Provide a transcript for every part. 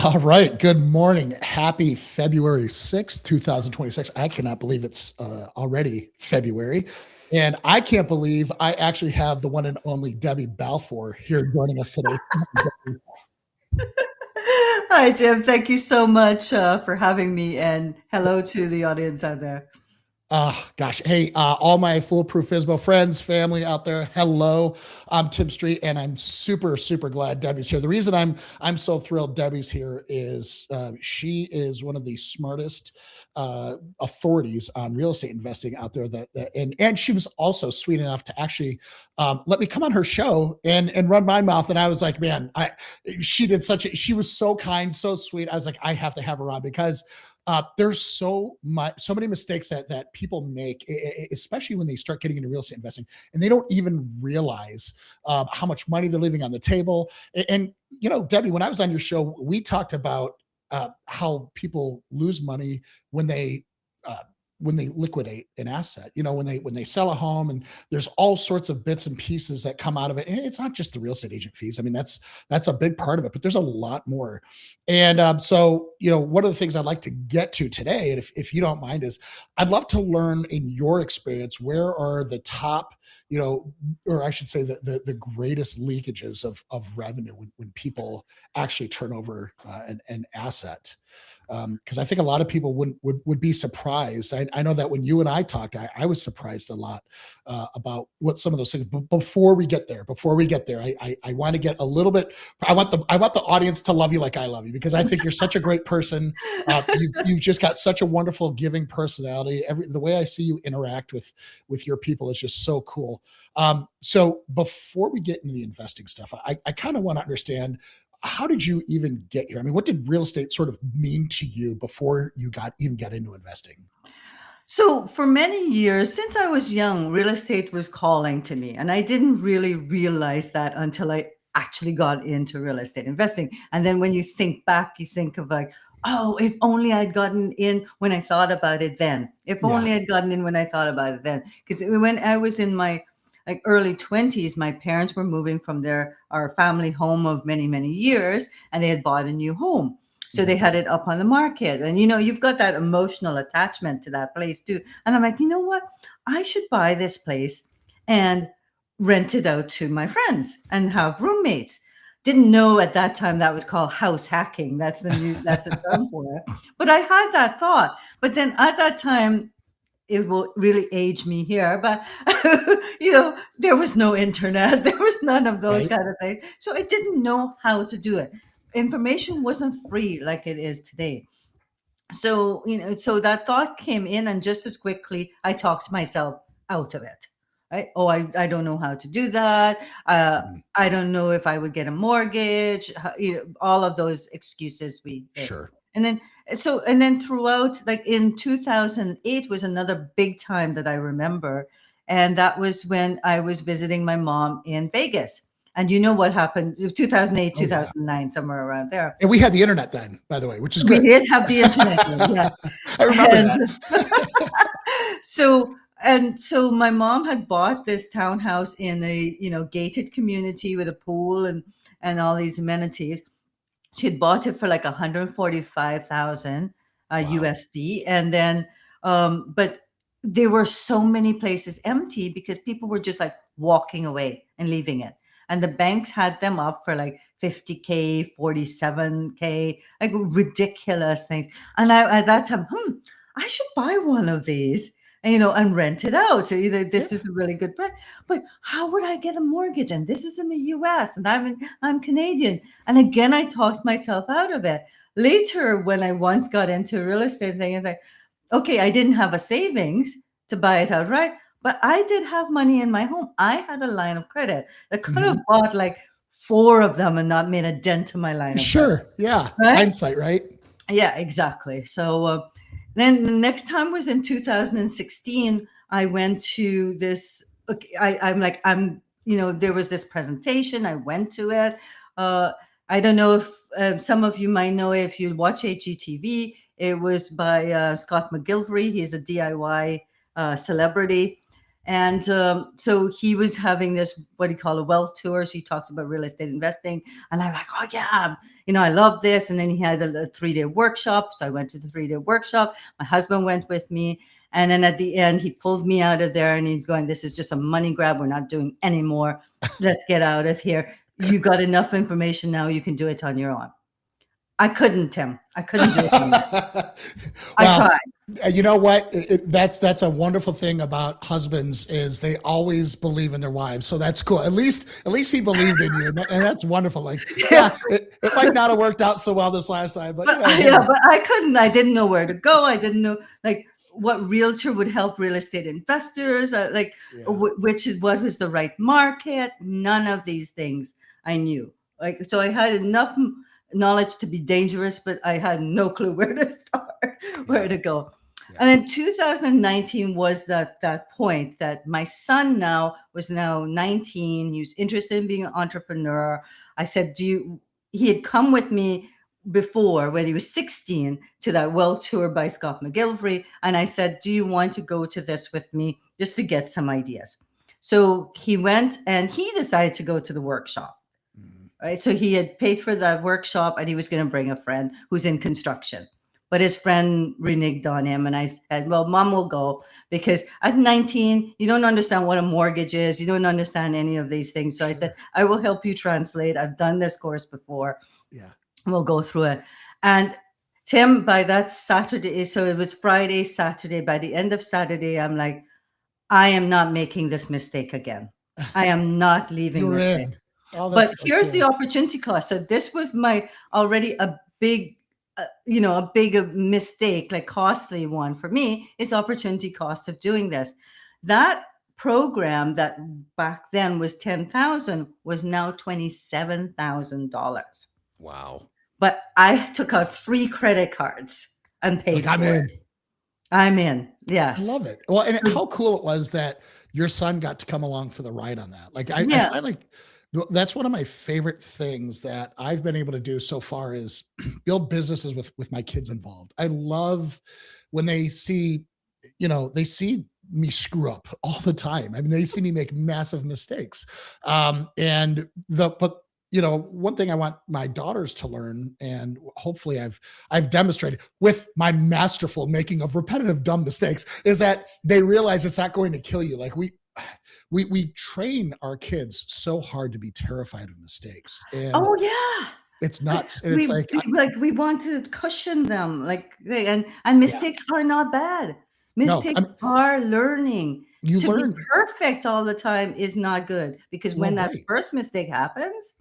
All right. Good morning. Happy February 6th, 2026. I cannot believe it's already February. And I can't believe I actually have the one and only Debbie Balfour here joining us today. Hi, Tim. Thank you so much for having me, and hello to the audience out there. Gosh. Hey, all my Foolproof FISBO friends, family out there, hello. I'm Tim Street, and I'm super, super glad Debbie's here. The reason I'm so thrilled Debbie's here is she is one of the smartest authorities on real estate investing out there. And she was also sweet enough to actually let me come on her show and run my mouth. And I was like, man, she was so kind, so sweet. I was like, I have to have her on because there's so many mistakes that people make, especially when they start getting into real estate investing, and they don't even realize how much money they're leaving on the table. And Debbie, when I was on your show, we talked about how people lose money when they uh, when they liquidate an asset. When they sell a home, and there's all sorts of bits and pieces that come out of it. And it's not just the real estate agent fees. I mean, that's a big part of it, but there's a lot more. And so, one of the things I'd like to get to today, and if you don't mind, is I'd love to learn in your experience, where are the top, or I should say the greatest leakages of revenue when people actually turn over an asset. Because I think a lot of people would be surprised. I know that when you and I talked, I was surprised a lot about what some of those things. But before we get there, I want to get a little bit. I want the audience to love you like I love you, because I think you're such a great person. You've just got such a wonderful, giving personality. The way I see you interact with your people is just so cool. So before we get into the investing stuff, I kind of want to understand, how did you even get here? I mean, what did real estate sort of mean to you before you got into investing? So, for many years, since I was young, real estate was calling to me, and I didn't really realize that until I actually got into real estate investing. And then when you think back, you think of like, oh, if only I'd gotten in when I thought about it then. If Yeah. only I'd gotten in when I thought about it then. Because when I was in my like early 20s, my parents were moving from our family home of many, many years, and they had bought a new home. So they Mhm. had it up on the market. And you've got that emotional attachment to that place too. And I'm like, you know what? I should buy this place and rent it out to my friends and have roommates. Didn't know at that time that was called house hacking. That's the term for it. But I had that thought. But then at that time, it will really age me here, but there was no internet, there was none of those Right. kind of things, so I didn't know how to do it. Information wasn't free like it is today. So so that thought came in, and just as quickly I talked myself out of it. Right? Oh, I don't know how to do that. Mhm. I don't know if I would get a mortgage. All of those excuses we hit. Sure. And then throughout, like in 2008 was another big time that I remember, and that was when I was visiting my mom in Vegas. And you know what happened? 2008, Oh yeah. 2009, somewhere around there. And we had the internet then, by the way, which is We good. did have the internet then, yeah. I remember And that. so my mom had bought this townhouse in a gated community with a pool and all these amenities. She had bought it for like 145,000 Wow. USD, and then but there were so many places empty because people were just like walking away and leaving it, and the banks had them up for like 50K, 47K, like ridiculous things. And I at that time, I should buy one of these. And rent it out. So either this Yeah. is a really good price, but how would I get a mortgage? And this is in the U.S. and I'm Canadian. And again, I talked myself out of it. Later, when I once got into real estate thing, it's like, okay, I didn't have a savings to buy it outright, but I did have money in my home. I had a line of credit that could have Mhm. bought like four of them and not made a dent to my line of credit, Sure. Yeah. right? Hindsight, right? Yeah, exactly. So then the next time was in 2016. I went to this. Okay, there was this presentation. I went to it. Uh, I don't know if some of you might know if you watch HGTV. It was by Scott McGilvery. He's a DIY celebrity. And so he was having this, what do you call, a wealth tour. So he talks about real estate investing. And I'm like, oh, yeah, I love this. And then he had a 3-day workshop. So I went to the 3-day workshop. My husband went with me. And then at the end, he pulled me out of there and he's going, this is just a money grab. We're not doing any more. Let's get out of here. You got enough information now. You can do it on your own. I couldn't, Tim. I couldn't do it on my own. I Well, tried. you know what? That's a wonderful thing about husbands is they always believe in their wives. So that's cool. At least he believed in you, and that's wonderful. Like, Yeah. yeah, it might not have worked out so well this last time, but Yeah, but I couldn't. I didn't know where to go. I didn't know like what realtor would help real estate investors. yeah, What was the right market. None of these things I knew. Like, so I had enough knowledge to be dangerous, but I had no clue where to start, where to go. yeah. And then 2019 was that point that my son was now 19. He was interested in being an entrepreneur. I said, he had come with me before when he was 16 to that world tour by Scott McGillivray. And I said, do you want to go to this with me just to get some ideas? So he went and he decided to go to the workshop. Mhm. Right. So he had paid for that workshop and he was going to bring a friend who's in construction. But his friend reneged on him. And I said, well, mom will go because at 19, you don't understand what a mortgage is. You don't understand any of these things. So I said, Sure. I will help you translate. I've done this course before. Yeah. We'll go through it. And Tim, by that Saturday, so it was Friday, Saturday. By the end of Saturday, I'm like, I am not making this mistake again. I am not leaving You're this place. in. Oh, But that's so here's the cool. opportunity cost. So this was my already a big, a big mistake, like costly one for me is opportunity cost of doing this. That program that back then was 10,000 was now $27,000. Wow. But I took out 3 credit cards and Like paid I'm for it. in. I'm in. I Yes. love it. Well, and So how cool it was that your son got to come along for the ride on that. Like I yeah. find like that's one of my favorite things that I've been able to do so far is build businesses with my kids involved. I love when they see me screw up all the time. I mean, they see me make massive mistakes. And the but one thing I want my daughters to learn, and hopefully I've demonstrated with my masterful making of repetitive dumb mistakes, is that they realize it's not going to kill you. Like we train our kids so hard to be terrified of mistakes, and Oh yeah. it's Like nuts. And it's like, we want to cushion them, and yeah, mistakes are not bad. no, Mistakes are learning. you To be learn. perfect all the time is not good because Well, when that right, first mistake happens,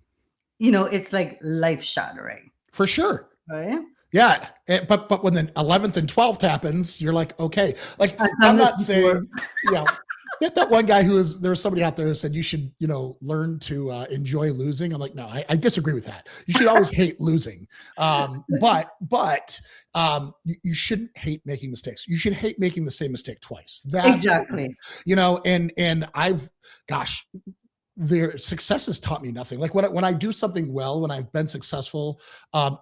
it's like life shattering, for sure. right? Yeah, but when the 11th and 12th happens, you're like, okay. Like I've done I'm this not before. saying, that one guy there was somebody out there who said you should, learn to enjoy losing. I'm like, no, I disagree with that. You should always hate losing. But you shouldn't hate making mistakes. You should hate making the same mistake twice. That's what Exactly. and gosh, their success has taught me nothing. Like when I do something well, when I've been successful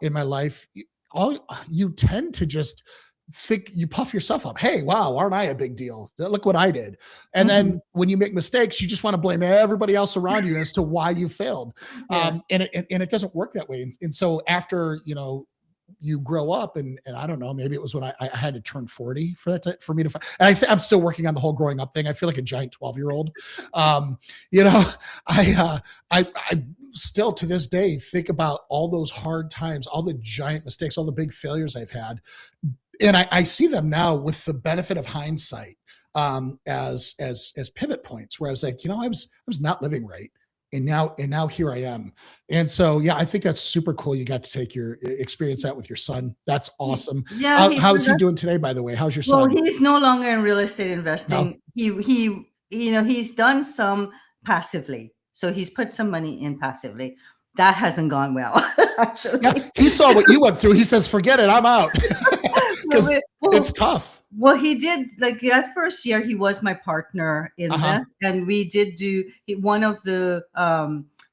in my life, all you tend to just think you puff yourself up. Hey, wow, aren't I a big deal? Look what I did. And Mhm. then when you make mistakes, you just want to blame everybody else around you as to why you failed. Yeah. And it doesn't work that way. And so after you grow up, and I don't know, maybe it was when I had to turn 40 for me to. And I'm still working on the whole growing up thing. I feel like a giant 12-year-old. Um, you know, I still to this day think about all those hard times, all the giant mistakes, all the big failures I've had, and I see them now with the benefit of hindsight, as pivot points where I was like, I was not living right. And now here I am. And so, yeah, I think that's super cool. You got to take your experience that with your son. That's awesome. Yeah, How's he doing today, by the way? How's your well, son? he's no longer in real estate No. investing. He's done some passively. So he's put some money in passively. That hasn't gone well, Yeah, actually. he saw what you went through. He says, forget it, I'm out. Well, Because it's tough. he did like that first year. He was my partner in Uh-huh. this, and we did do one of the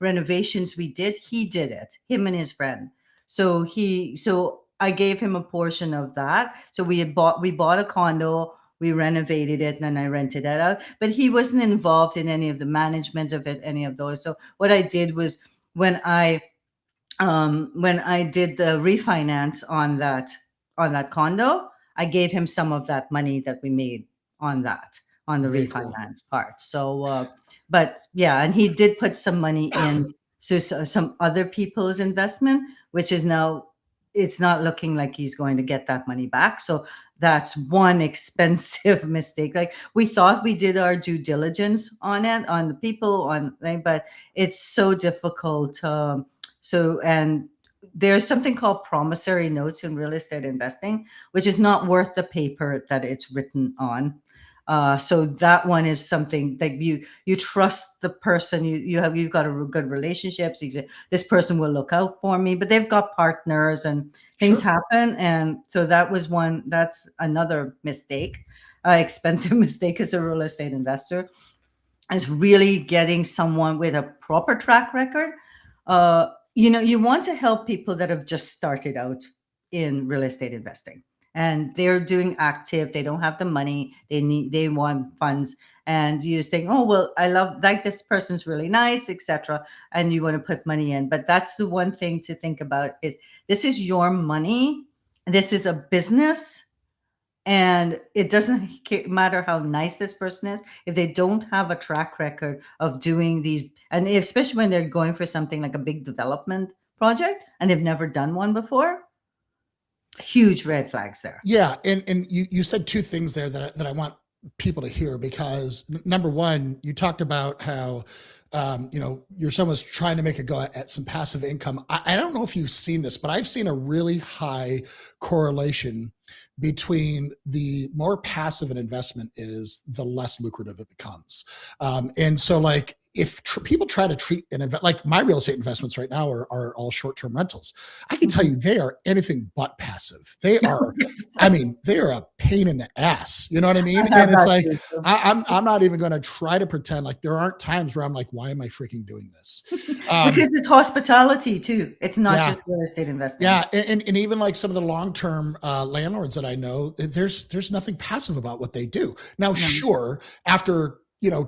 renovations we did. He did it, him and his friend. So I gave him a portion of that. So we bought a condo. We renovated it and then I rented that out. But he wasn't involved in any of the management of it, any of those. So what I did was when I when I did the refinance on that condo, I gave him some of that money that we made on that on the Very cool. refinance part. So, but yeah, and he did put some money in some other people's investment, which is now it's not looking like he's going to get that money back. So that's one expensive mistake. Like we thought we did our due diligence on it, on the people, but it's so difficult. And there's something called promissory notes in real estate investing, which is not worth the paper that it's written on. So that one is something that you trust the person. You've got a good relationship. So you say, this person will look out for me, but they've got partners and things Sure. happen. And so that was one. That's another mistake, expensive mistake as a real estate investor, is really getting someone with a proper track record. You want to help people that have just started out in real estate investing and they're doing active, they don't have the money, they want funds, and you just think, oh well, I love, like, this person's really nice, etc., and you want to put money in. But that's the one thing to think about is this is your money, this is a business, and it doesn't matter how nice this person is if they don't have a track record of doing these, and especially when they're going for something like a big development project and they've never done one before. Huge red flags there. Yeah, and you said two things there that I want people to hear, because number one, you talked about how your son was trying to make a go at some passive income. I don't know if you've seen this, but I've seen a really high correlation between the more passive an investment is, the less lucrative it becomes. And so, like, if people try to treat an invest, like my real estate investments right now are all short-term rentals, I can tell you they are anything but passive. They are, I mean, they are a pain in the ass. You know what I mean? I have And it's that like, too, so. I'm not even going to try to pretend like there aren't times where I'm like, why am I freaking doing this? Because it's hospitality too. It's not Yeah. just real estate investing. Yeah, and even like some of the long-term landlords that I know, there's nothing passive about what they do. Now, No. sure, after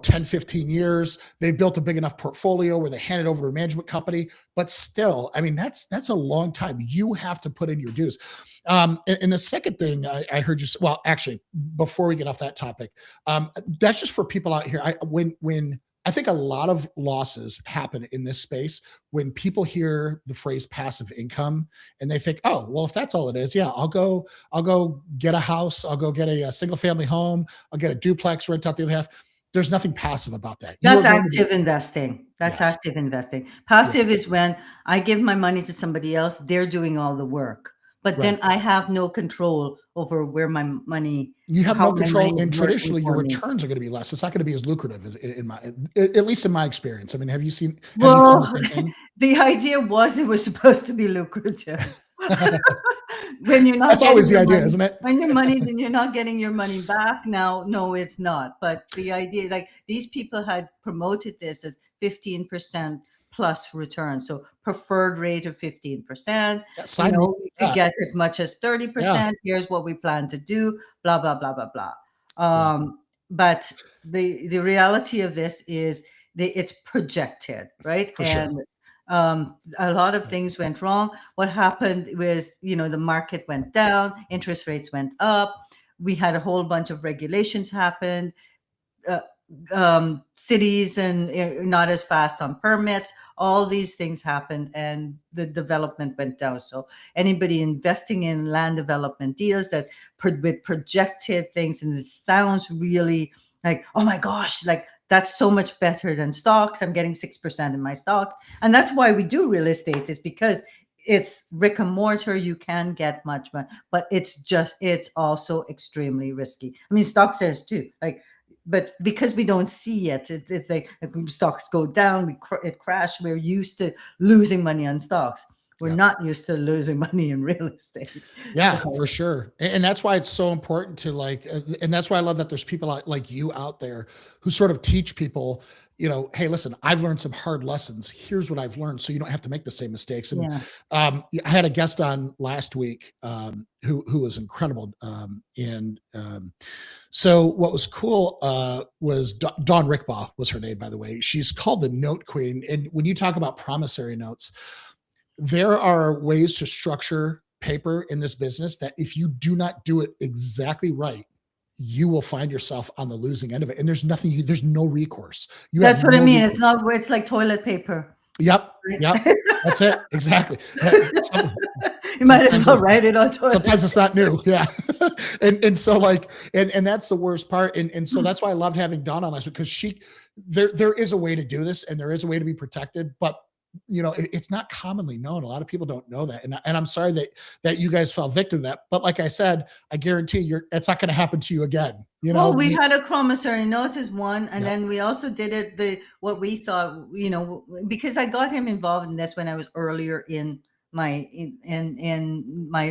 10, 15 years, they built a big enough portfolio where they hand it over to a management company, but still, I mean, that's a long time. You have to put in your dues. And the second thing I heard you say, well, actually, before we get off that topic, that's just for people out here. When I think a lot of losses happen in this space when people hear the phrase passive income and they think, oh, well, if that's all it is, yeah, I'll go get a house, I'll go get a single family home, I'll get a duplex, rent out the other half. There's nothing passive about that. You are That's going to be, active investing. That's yes, active investing. yeah, Passive is when I give my money to somebody else, they're doing all the work. But then right. I have no control over where my money, You have how no my control, money is and working traditionally your for me. returns are going to be less. It's not going to be as lucrative as in my, at least in my experience. I mean, have you found the Well, same thing? the idea was it was supposed to be lucrative. When you're not That's always getting the your idea, money, isn't it? when your money, then you're not getting your money back. Now, no, it's not. But the idea, like, these people had promoted this as 15% plus return. So preferred rate of 15%. Yeah, sign me up You for could that. get as much as Yeah, 30%. Here's what we plan to do, blah, blah, blah, blah, blah. yeah, But the reality of this is it's projected, right? for sure. And a lot of things went wrong. What happened was, the market went down, interest rates went up. We had a whole bunch of regulations happen. Uh, Cities and not as fast on permits. All these things happened, and the development went down. So anybody investing in land development deals that with projected things, and it sounds really like, oh my gosh, like that's so much better than stocks. I'm getting 6% in my stocks, and that's why we do real estate, is because it's brick and mortar. You can get much money, but it's also extremely risky. I mean, stocks is too, like, but because we don't see it, if stocks go down, it crash. We're used to losing money on stocks. We're Yep. not used to losing money in real estate. Yeah, So for sure. And that's why it's so important to, like, and that's why I love that there's people like you out there who sort of teach people, hey, listen, I've learned some hard lessons. Here's what I've learned, so you don't have to make the same mistakes. And Yeah. I had a guest on last week who was incredible. And so what was cool was Dawn Rickbaugh was her name, by the way. She's called the Note Queen. And when you talk about promissory notes, there are ways to structure paper in this business that if you do not do it exactly right, you will find yourself on the losing end of it. And there's no recourse. You have That's what I no mean. It's recourse. not, it's like toilet paper. Yep. Right? Yep. That's it. Exactly. You might as Sometimes well write it on toilet. sometimes it's not new. Yeah. and so like, and that's the worst part. And so that's why I loved having Dawn on last week, because there is a way to do this and there is a way to be protected, but it's not commonly known. A lot of people don't know that. And I'm sorry that you guys fell victim to that. But like I said, I guarantee it's not going to happen to you again. Well, we had a promissory note as one, and Yep. then we also did it what we thought, because I got him involved in this when I was earlier in my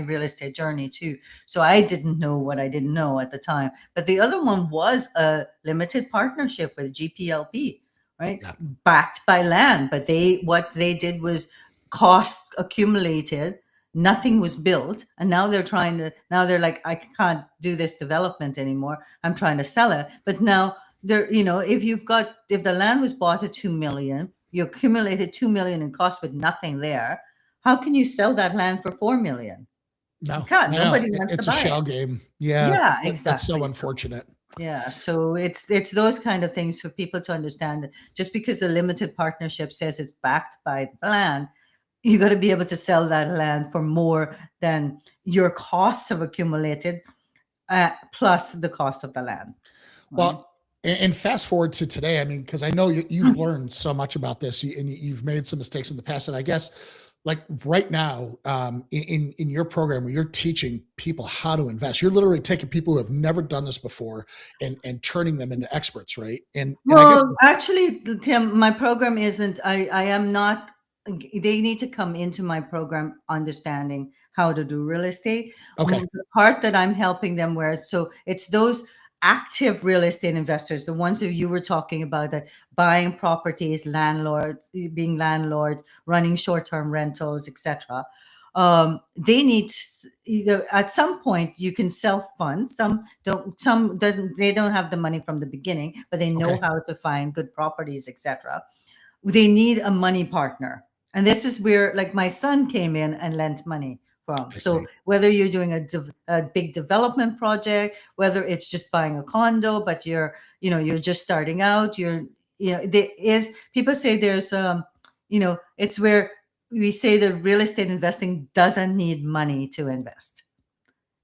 real estate journey too. So I didn't know what I didn't know at the time. But the other one was a limited partnership with GPLP, right? Yeah. Backed by land, but what they did was costs accumulated. Nothing was built, and now they're like, I can't do this development anymore. I'm trying to sell it, but now if the land was bought at 2 million, you accumulated 2 million in cost with nothing there. How can you sell that land for 4 million? No, You can't. Nobody wants it's to a buy shell it. game. Yeah, Yeah, that's so exactly. unfortunate. Yeah, so it's those kind of things for people to understand that just because the limited partnership says it's backed by the land, you got to be able to sell that land for more than your costs have accumulated, plus the cost of the land. Right? Well, and fast forward to today, I mean, because I know you've learned so much about this, and you've made some mistakes in the past, and I guess like right now, in your program where you're teaching people how to invest, you're literally taking people who have never done this before and turning them into experts, right? And I guess Actually, Tim, my program isn't. I am not. They need to come into my program understanding how to do real estate. okay, The part that I'm helping them with, so it's those active real estate investors, the ones that you were talking about, that buying properties, being landlords, running short-term rentals, etc. They need at some point you can self-fund. Some don't. Some doesn't. They don't have the money from the beginning, but they know okay, how to find good properties, etc. They need a money partner, and this is where, like, my son came in and lent money from. I So see. whether you're doing a big development project, whether it's just buying a condo, but you're just starting out, there is, people say there's it's where we say that real estate investing doesn't need money to invest.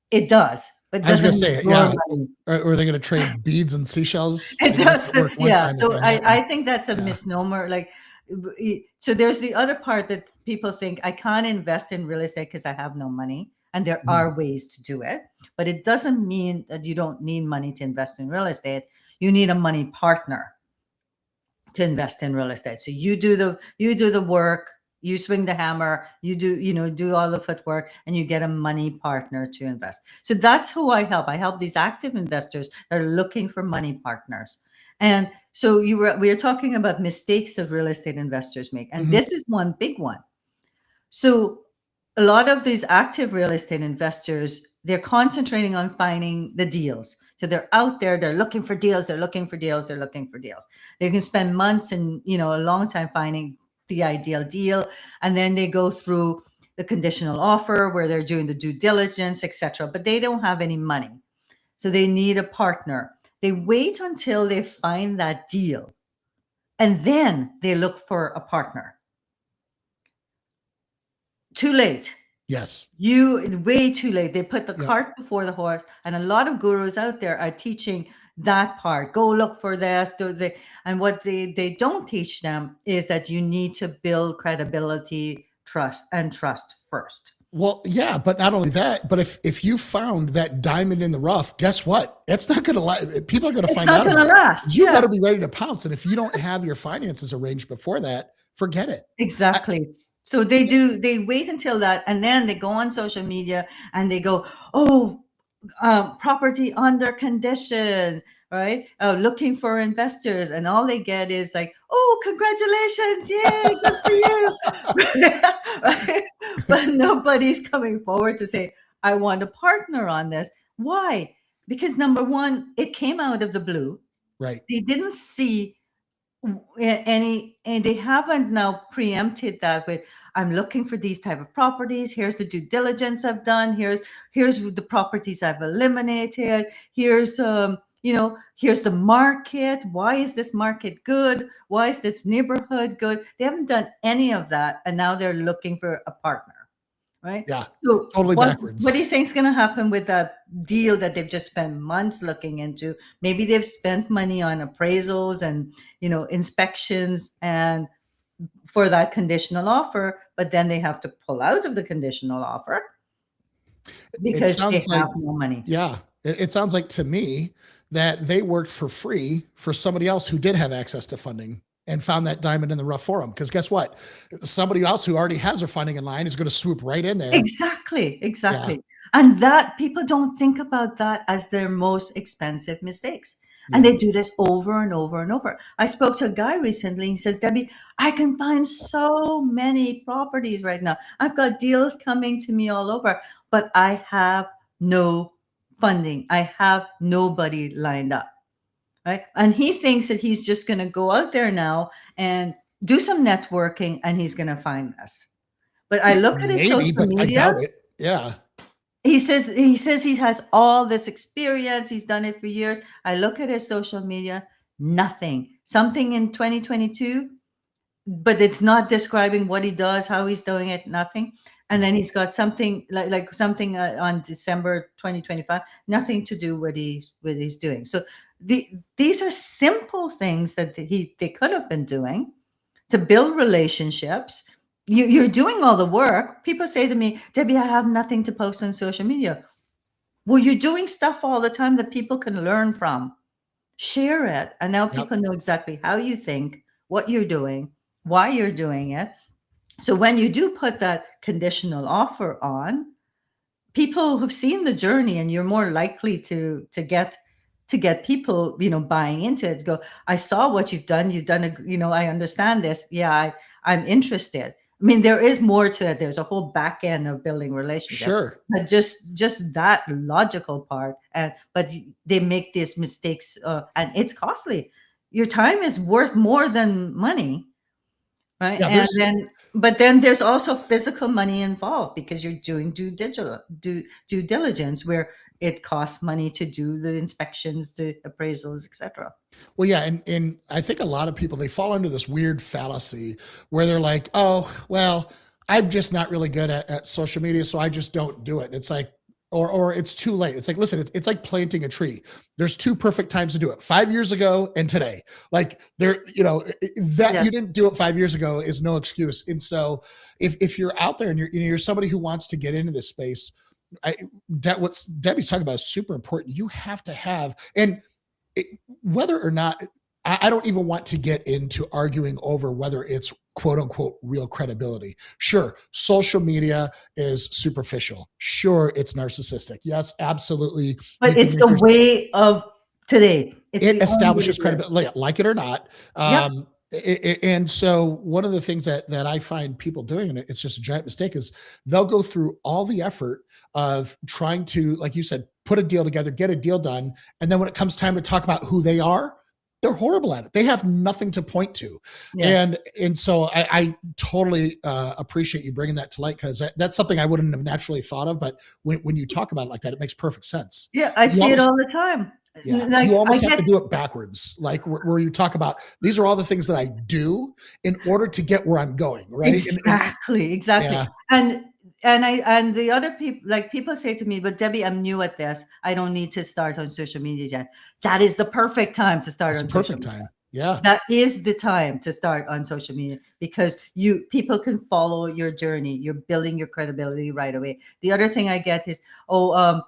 It does, but I was gonna doesn't need say, your yeah. money. Or are they going to trade beads and seashells? I It guess it does. worked one Yeah. time. It So didn't I happen. think that's a Yeah. misnomer. Like, so there's the other part that people think I can't invest in real estate because I have no money. And there Mhm. are ways to do it, but it doesn't mean that you don't need money to invest in real estate. You need a money partner to invest in real estate. So you do the work, you swing the hammer, do all the footwork, and you get a money partner to invest. So that's who I help. I help these active investors that are looking for money partners. And so we were talking about mistakes that real estate investors make, and Mhm. this is one big one. So a lot of these active real estate investors, they're concentrating on finding the deals. So they're out there, they're looking for deals, they're looking for deals, they're looking for deals. They can spend months and a long time finding the ideal deal, and then they go through the conditional offer where they're doing the due diligence, etc. But they don't have any money, so they need a partner. They wait until they find that deal, and then they look for a partner. Too late. Yes. Way too late. They put the Yep. cart before the horse, and a lot of gurus out there are teaching that part. Go look for this. And what they don't teach them is that you need to build credibility, trust first. Well, yeah, but not only that, but if you found that diamond in the rough, guess what? It's not going to last. People are going to It's find not out going to about it. last. You Yeah, better be ready to pounce. And if you don't have your finances arranged before that, forget it. exactly. So they wait until that, and then they go on social media and they go, oh, property under condition, right? Looking for investors, and all they get is like, "Oh, congratulations! Yay, good for you!" Right? But nobody's coming forward to say, "I want to partner on this." Why? Because number one, it came out of the blue. Right. They didn't see any, and they haven't now preempted that with, I'm looking for these type of properties, here's the due diligence I've done, here's the properties I've eliminated, here's here's the market, why is this market good, why is this neighborhood good. They haven't done any of that, and now they're looking for a partner, right? Yeah. So Totally what do backwards. you think's going to happen with that deal that they've just spent months looking into? Maybe they've spent money on appraisals and inspections and for that conditional offer, but then they have to pull out of the conditional offer It because they sounds have like, no money. yeah, it sounds like to me that they worked for free for somebody else who did have access to funding and found that diamond in the rough for them. Because guess what? Somebody else who already has their funding in line is going to swoop right in there. Exactly, Yeah. exactly. And that people don't think about that as their most expensive mistakes. And Yeah. they do this over and over and over. I spoke to a guy recently. He says, Debbie, I can find so many properties right now. I've got deals coming to me all over, but I have no funding. I have nobody lined up. Right. And he thinks that he's just going to go out there now and do some networking and he's going to find us. But I look at his Maybe, social but I media. doubt it. Yeah. He says he has all this experience. He's done it for years. I look at his social media, nothing. Something in 2022, but it's not describing what he does, how he's doing it, nothing. And then he's got something like something on December 2025, nothing to do with he's doing. So these are simple things that they could have been doing to build relationships. You're doing all the work. People say to me, Debbie, I have nothing to post on social media. Well, you're doing stuff all the time that people can learn from. Share it. And now Yep. people know exactly how you think, what you're doing, why you're doing it. So when you do put that conditional offer on, people who've seen the journey, and you're more likely to get people buying into it, go, I saw what you've done I understand this, I'm interested. I mean, there is more to it. There's a whole back end of building relationship, Sure. but just that logical part. And but they make these mistakes, and it's costly. Your time is worth more than money, right? Yeah. And There's, then, but then there's also physical money involved because you're doing due diligence, where it costs money to do the inspections, the appraisals, etc. well, yeah. And I think a lot of people, they fall into this weird fallacy where they're like, oh, well, I'm just not really good at social media, so I just don't do it. And it's like, or it's too late. It's like, listen, it's like planting a tree. There's two perfect times to do it: 5 years ago and today. Like there, that Yeah, you didn't do it 5 years ago is no excuse. And so if you're out there and you're somebody who wants to get into this space, I, what Debbie's talking about is super important. You have to have, and it, whether or not, I don't even want to get into arguing over whether it's quote unquote real credibility. Sure, social media is superficial. Sure, it's narcissistic. Yes, absolutely. You but can it's make the your, way of today. It's it the only way to establishes do it. credibility, like it or not. Yep. And so one of the things that I find people doing, and it's just a giant mistake, is they'll go through all the effort of trying to, like you said, put a deal together, get a deal done, and then when it comes time to talk about who they are, they're horrible at it. They have nothing to point to. Yes. And so I totally appreciate you bringing that to light, because that's something I wouldn't have naturally thought of. But when you talk about it like that, it makes perfect sense. Yeah, I You see it almost, all the time. yeah, you Like I almost have get to do it backwards, like where you talk about these are all the things that I do in order to get where I'm going, right? And exactly, exactly. yeah, And and the other people, like people say to me, but Debbie, I'm new at this. I don't need to start on social media yet. That is the perfect time to start it's a on social perfect media. time. Yeah, That is the time to start on social media, because people can follow your journey. You're building your credibility right away. The other thing I get is, oh,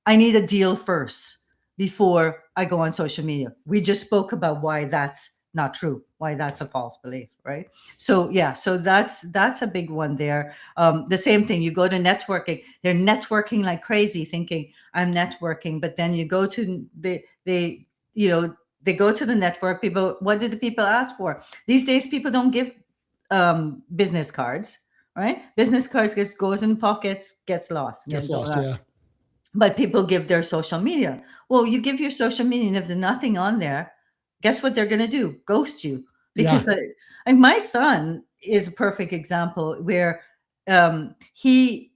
I need a deal first before I go on social media. We just spoke about why that's not true, why that's a false belief, right? So yeah, so that's a big one there. The same thing, you go to networking, they're networking like crazy, thinking I'm networking, but then you go to they go to the network. People, what do the people ask for? These days, people don't give business cards, right? Business cards goes in pockets, gets lost. Gets lost. Yeah. But people give their social media. Well, you give your social media, and if there's nothing on there, guess what they're going to do? Ghost you. Because like my son is a perfect example where he's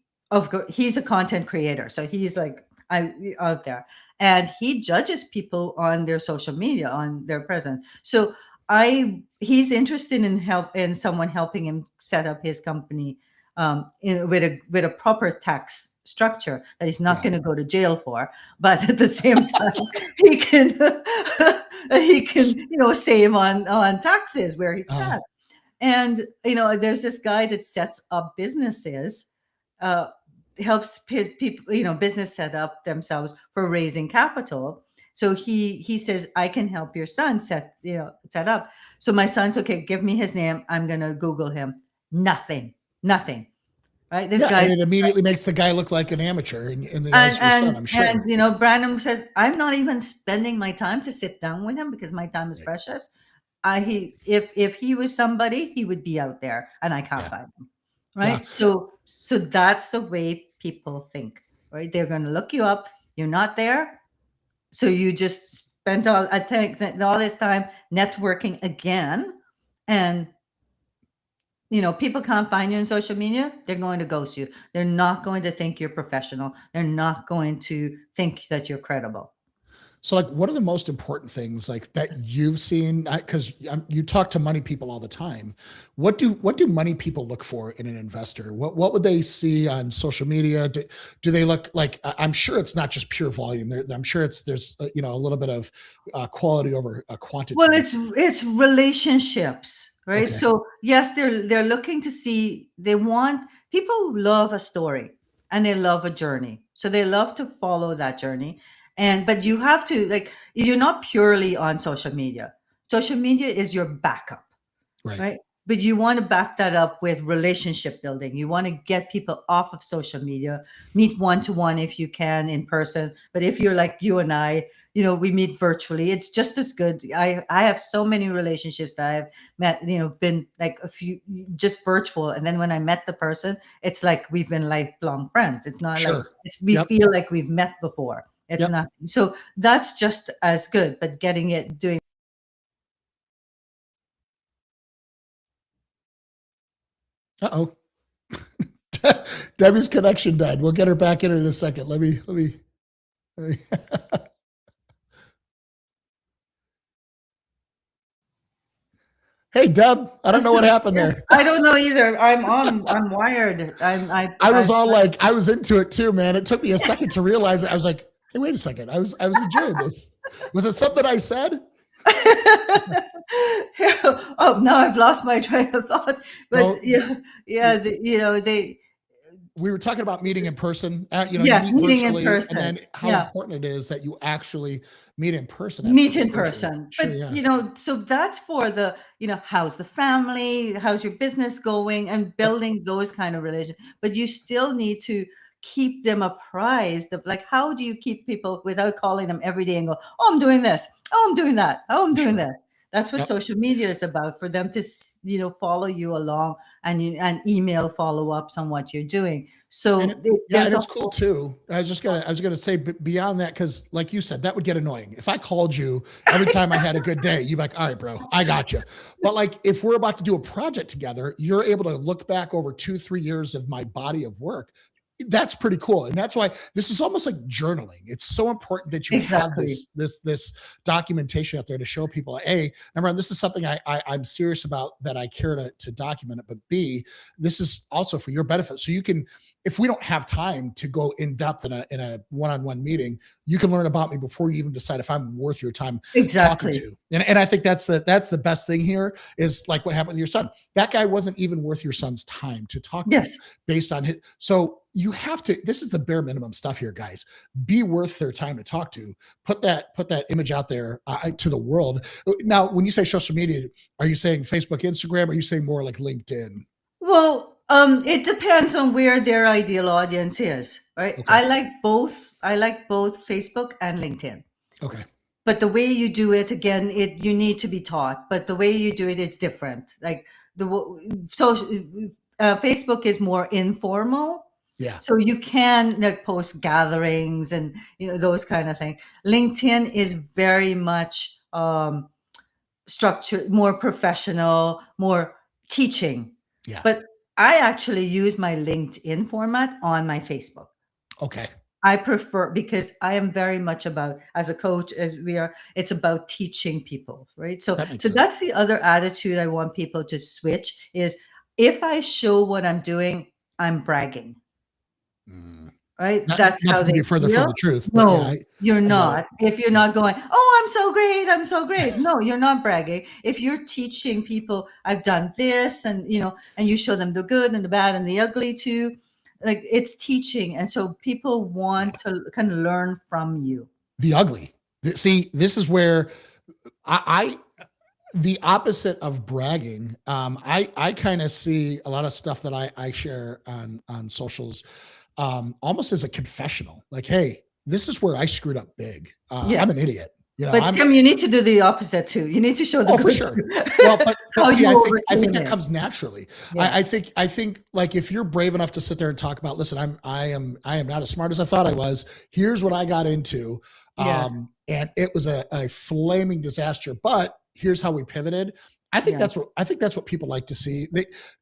a content creator, so he's like out there, and he judges people on their social media, on their presence. So he's interested in someone helping him set up his company with a proper tax structure that he's not going to go to jail for, but at the same time he can save on taxes where he can. And there's this guy that sets up businesses, helps his people, business set up themselves for raising capital. So he says, I can help your son set up. So my son's, okay, give me his name, I'm gonna Google him. Nothing. Right? This guy, and it immediately makes the guy look like an amateur in the eyes of your son, I'm sure. And Brandon says, I'm not even spending my time to sit down with him because my time is precious. If he was somebody, he would be out there, and I can't find him. Right? So that's the way people think. Right? They're going to look you up. You're not there, so you just spent all this time networking again, and people can't find you on social media. They're going to ghost you. They're not going to think you're professional. They're not going to think that you're credible. So, like, what are the most important things like that you've seen? Because you talk to money people all the time. What do money people look for in an investor? What would they see on social media? Do they look like? I'm sure it's not just pure volume. I'm sure there's a little bit of quality over quantity. Well, it's relationships. Right. Okay. So yes, they're looking to see, people love a story and they love a journey. So they love to follow that journey. But you have to, you're not purely on social media. Social media is your backup. Right? But you want to back that up with relationship building. You want to get people off of social media, meet one-to-one if you can in person. But if you're like you and I, we meet virtually, it's just as good. I have so many relationships that I've met, been like a few just virtual. And then when I met the person, it's like we've been lifelong friends. It's not like we feel like we've met before. It's not. So that's just as good, but doing. Uh-oh. Debbie's connection died. We'll get her back in a second. Let me. Hey, Deb, I don't know what happened there. I don't know either. I'm wired. I was all like, I was into it too, man. It took me a second to realize it. I was like, hey, wait a second. I was enjoying this. Was it something I said? Oh, now I've lost my train of thought. But we were talking about meeting in person. Yes, meeting in person, and then how important it is that you actually meet in person. But so that's for the how's the family, how's your business going, and building those kind of relations. But you still need to keep them apprised of, how do you keep people without calling them every day and go, oh, I'm doing this, oh, I'm doing that, oh, I'm doing that. That's what social media is about, for them to follow you along and email follow-ups on what you're doing. So and it's cool too. I was gonna say, beyond that, because like you said, that would get annoying if I called you every time I had a good day. You'd be like, all right, bro, I got you. But if we're about to do a project together, you're able to look back over 2-3 years of my body of work. That's pretty cool. And that's why this is almost like journaling. It's so important that you have this documentation out there to show people, A, number one, this is something I'm serious about, that I care to document it, but B, this is also for your benefit. So you can, if we don't have time to go in depth in a one-on-one meeting, you can learn about me before you even decide if I'm worth your time talking to. And I think that's the best thing here, is like what happened with your son. That guy wasn't even worth your son's time to talk to based on his. So you have to, this is the bare minimum stuff here, guys. Be worth their time to talk to. Put that image out there to the world. Now, when you say social media, are you saying Facebook, Instagram? Or are you saying more like LinkedIn? Well, it depends on where their ideal audience is, right? Okay. I like both Facebook and LinkedIn. Okay. but the way you do it, again, you need to be taught, but the way you do it is different. Like Facebook is more informal, Yeah. so you can like post gatherings and those kind of things. LinkedIn is very much structured, more professional, more teaching. Yeah. But I actually use my LinkedIn format on my Facebook. Okay. I prefer, because I am very much about, as a coach, as we are, it's about teaching people, right? So, That makes so sense. that's the other attitude I want people to switch is, if I show what I'm doing, I'm bragging, Mm. right? Not, That's how nothing could they be further from feel. the truth, but yeah, No, you're I get it. not. If you're Yeah. not going, oh, I'm so great, I'm so great. No, you're not bragging. If you're teaching people, I've done this, and and you show them the good and the bad and the ugly too, like it's teaching, and so people Yeah. want to kind of learn from you. The ugly. See, this is where I the opposite of bragging. I kind of see a lot of stuff that I share on socials, almost as a confessional. Like, hey, this is where I screwed up big. I'm an Yes. idiot. But I'm Tim, you need to do the opposite too. You need to show the oh, for good sure. Well, too. but How see, you I think overcame that it. comes naturally. Yes. I think like if you're brave enough to sit there and talk about, listen, I am not as smart as I thought I was. Here's what I got into. Yes. And it was a flaming disaster, but here's how we pivoted. Yeah. I think that's what people like to see.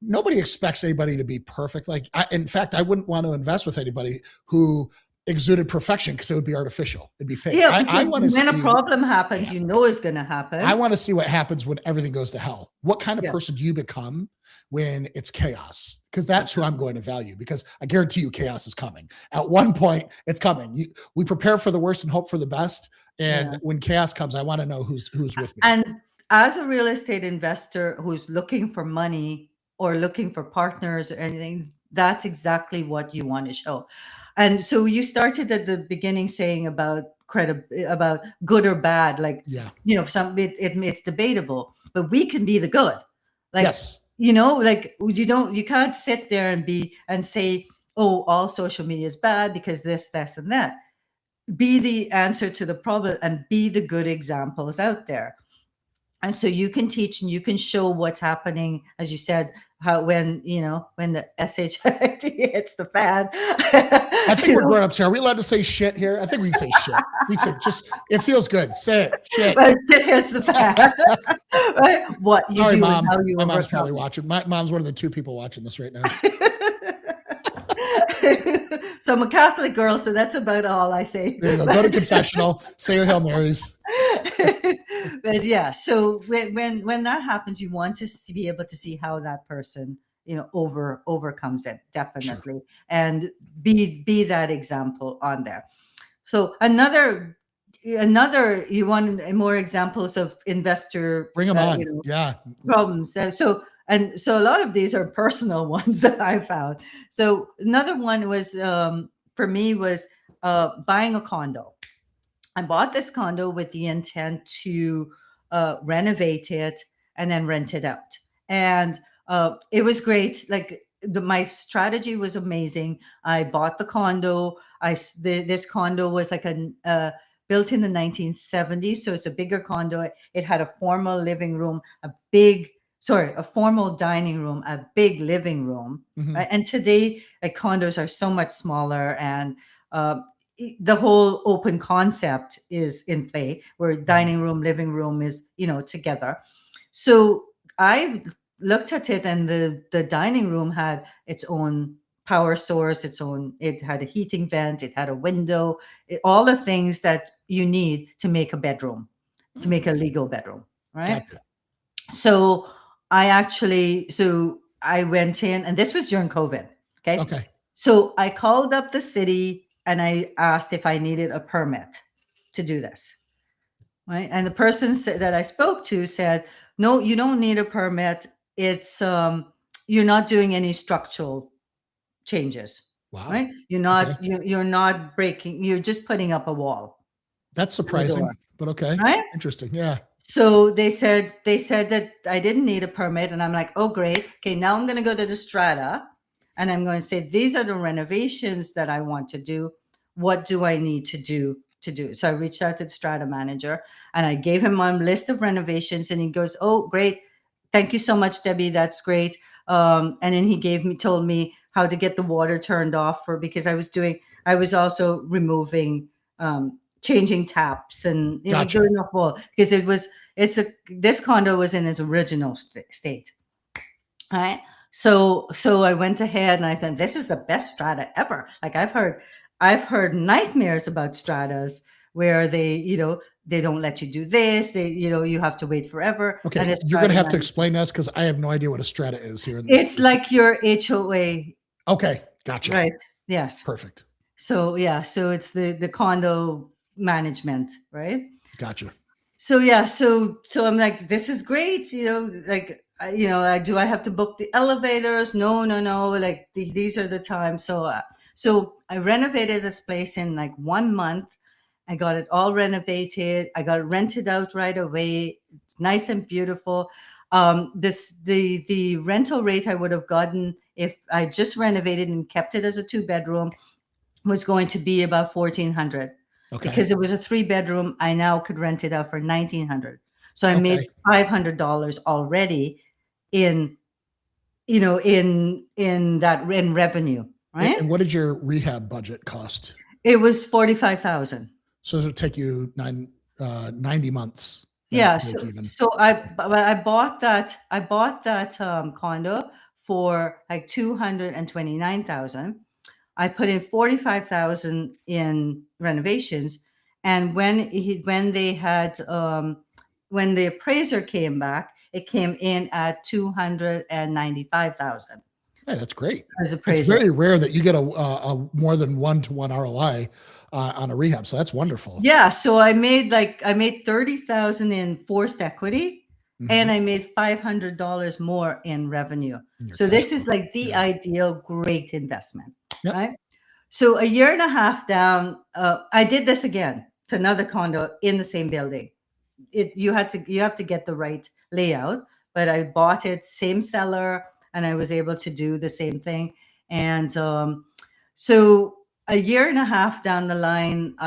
Nobody expects anybody to be perfect. Like, in fact, I wouldn't want to invest with anybody who exuded perfection, because it would be artificial. It'd be fake. Yeah, I because want to when a see. problem happens, Yeah, it's going to I happen. want to see what happens when everything goes to hell. What kind of Yeah. person do you become when it's chaos? Because that's who I'm going to value, because I guarantee you chaos is coming. At one point, it's coming. We prepare for the worst and hope for the best. And Yeah. when chaos comes, I want to know who's with me. And as a real estate investor who's looking for money or looking for partners or anything, that's exactly what you want to show. And so you started at the beginning saying about about good or bad, like Yeah. it's debatable, but we can be the good. Like, Yes. like you can't sit there and say, oh, all social media is bad because this, and that. Be the answer to the problem and be the good examples out there. And so you can teach and you can show what's happening, as you said, how when the shit hits the fan. I think we're grown ups here. Are we allowed to say shit here? I think we can say shit. We say just, it feels good. Say it. Shit. When shit hits the fan, right? What you Sorry, do and mom. how you My mom's probably overcome watching. My mom's one of the two people watching this right now. it. So I'm a Catholic girl, so that's about all I say. There you go. Go to confessional. Say your Hail Marys. But yeah, so when that happens, you want to be able to see how that person overcomes it, definitely. Sure. And be that example on there. So another you want more examples of investor Bring them on. Yeah. problems. So a lot of these are personal ones that I found. So another one was for me was buying a condo. I bought this condo with the intent to renovate it and then rent it out. And it was great. Like my strategy was amazing. I bought the condo. This condo was like built in the 1970s, so it's a bigger condo. It had a formal living room, a formal dining room, a big living room. Mhm. Right? And today, like condos are so much smaller, and the whole open concept is in play, where dining room, living room is together. So I looked at it, and the dining room had its own power source, it had a heating vent, it had a window, all the things that you need to make a bedroom, to make a legal bedroom, right? Gotcha. So I went in, and this was during COVID. Okay. Okay. So I called up the city and I asked if I needed a permit to do this. Right. And the person that I spoke to said, no, you don't need a permit. It's you're not doing any structural changes. Wow. Right. Okay. You're not breaking, you're just putting up a wall That's to the door. surprising, but okay. Right. Interesting. Yeah. So they said that I didn't need a permit, and I'm like, oh great. Okay, now I'm going to go to the strata, and I'm going to say these are the renovations that I want to do. What do I need to do to do. So I reached out to the strata manager and I gave him my list of renovations, and he goes, "Oh, great. Thank you so much, Debbie. That's great." And then he told me how to get the water turned off because I was also removing, changing taps and, Gotcha. doing the whole, because this condo was in its original state. All right. So I went ahead and I thought, this is the best strata ever. Like I've heard nightmares about stratas where they don't let you do this. You have to wait forever. Okay, And you're going to have to explain this because I have no idea what a strata is here. It's like your HOA. Okay, gotcha. Right. Yes. Perfect. So yeah, so it's the condo management, right? Gotcha. So yeah, so I'm like, this is great, like, do I have to book the elevators? No. Like these are the times. So I renovated this place in like 1 month. I got it all renovated. I got it rented out right away. It's nice and beautiful. The rental rate I would have gotten if I just renovated and kept it as a 2-bedroom was going to be about $1,400. Okay. Because it was a 3-bedroom, I now could rent it out for $1,900. So I made $500 already in revenue, right? And what did your rehab budget cost? It was $45,000. So it'll take you 90 months. Yeah. So I bought that condo for like $229,000. I put in $45,000 in renovations, and when the appraiser came back, it came in at $295,000. Hey, that's great. As it's very rare that you get a more than 1-to-1 ROI on a rehab, so that's wonderful. Yeah, so I made $30,000 in forced equity. Mm-hmm. And I made $500 more in revenue. So this is like the ideal great investment. Yep. Right? So a year and a half down, I did this again to another condo in the same building. You have to get the right layout, but I bought it, same seller, and I was able to do the same thing. And so a year and a half down the line,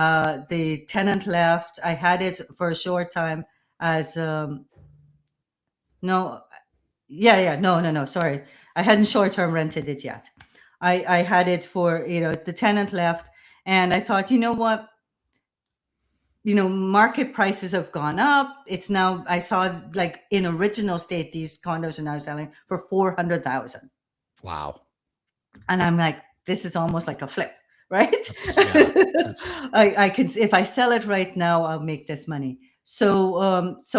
the tenant left. I had it for a short time as no. Sorry. I hadn't short-term rented it yet. I had it for, the tenant left, and I thought, you know what? Market prices have gone up. It's now, I saw like in original state, these condos are now selling for $400,000. Wow. And I'm like, this is almost like a flip, right? I can, if I sell it right now, I'll make this money. So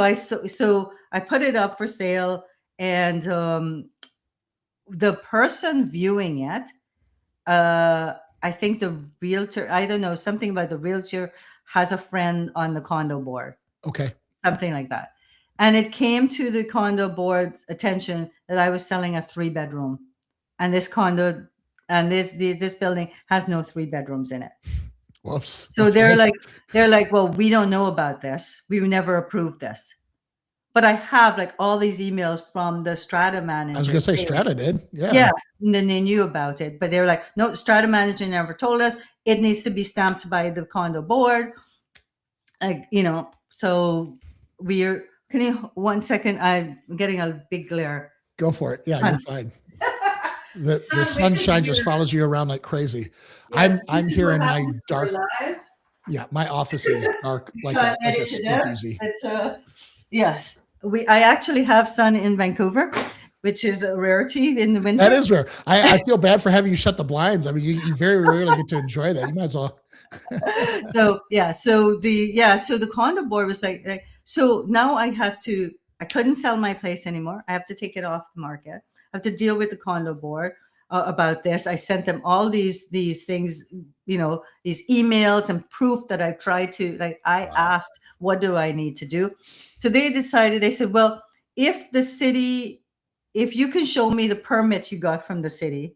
I put it up for sale, and the person viewing it, I think the realtor, I don't know, something about the realtor has a friend on the condo board. Okay. Something like that. And it came to the condo board's attention that I was selling a 3-bedroom, and this condo and this building has no 3 bedrooms in it. Whoops. So they're like, well, we don't know about this. We never approved this. But I have like all these emails from the strata manager. I was going to say strata did. Yeah. Yes. And then they knew about it, but they were like, no, strata manager never told us. It needs to be stamped by the condo board. Like, so can you, 1 second? I'm getting a big glare. Go for it. Yeah, you're fine. The sunshine just follows you around like crazy. Yes, I'm here in my dark. Yeah, my office is dark, like a speakeasy. Yes, I actually have sun in Vancouver, which is a rarity in the winter. That is rare. I feel bad for having you shut the blinds. I mean, you very rarely get to enjoy that. You might as well. So the condo board was like, so now I couldn't sell my place anymore. I have to take it off the market. I have to deal with the condo board about this. I sent them all these things, these emails and proof that I tried to, asked, what do I need to do? So they said, well, if you can show me the permit you got from the city,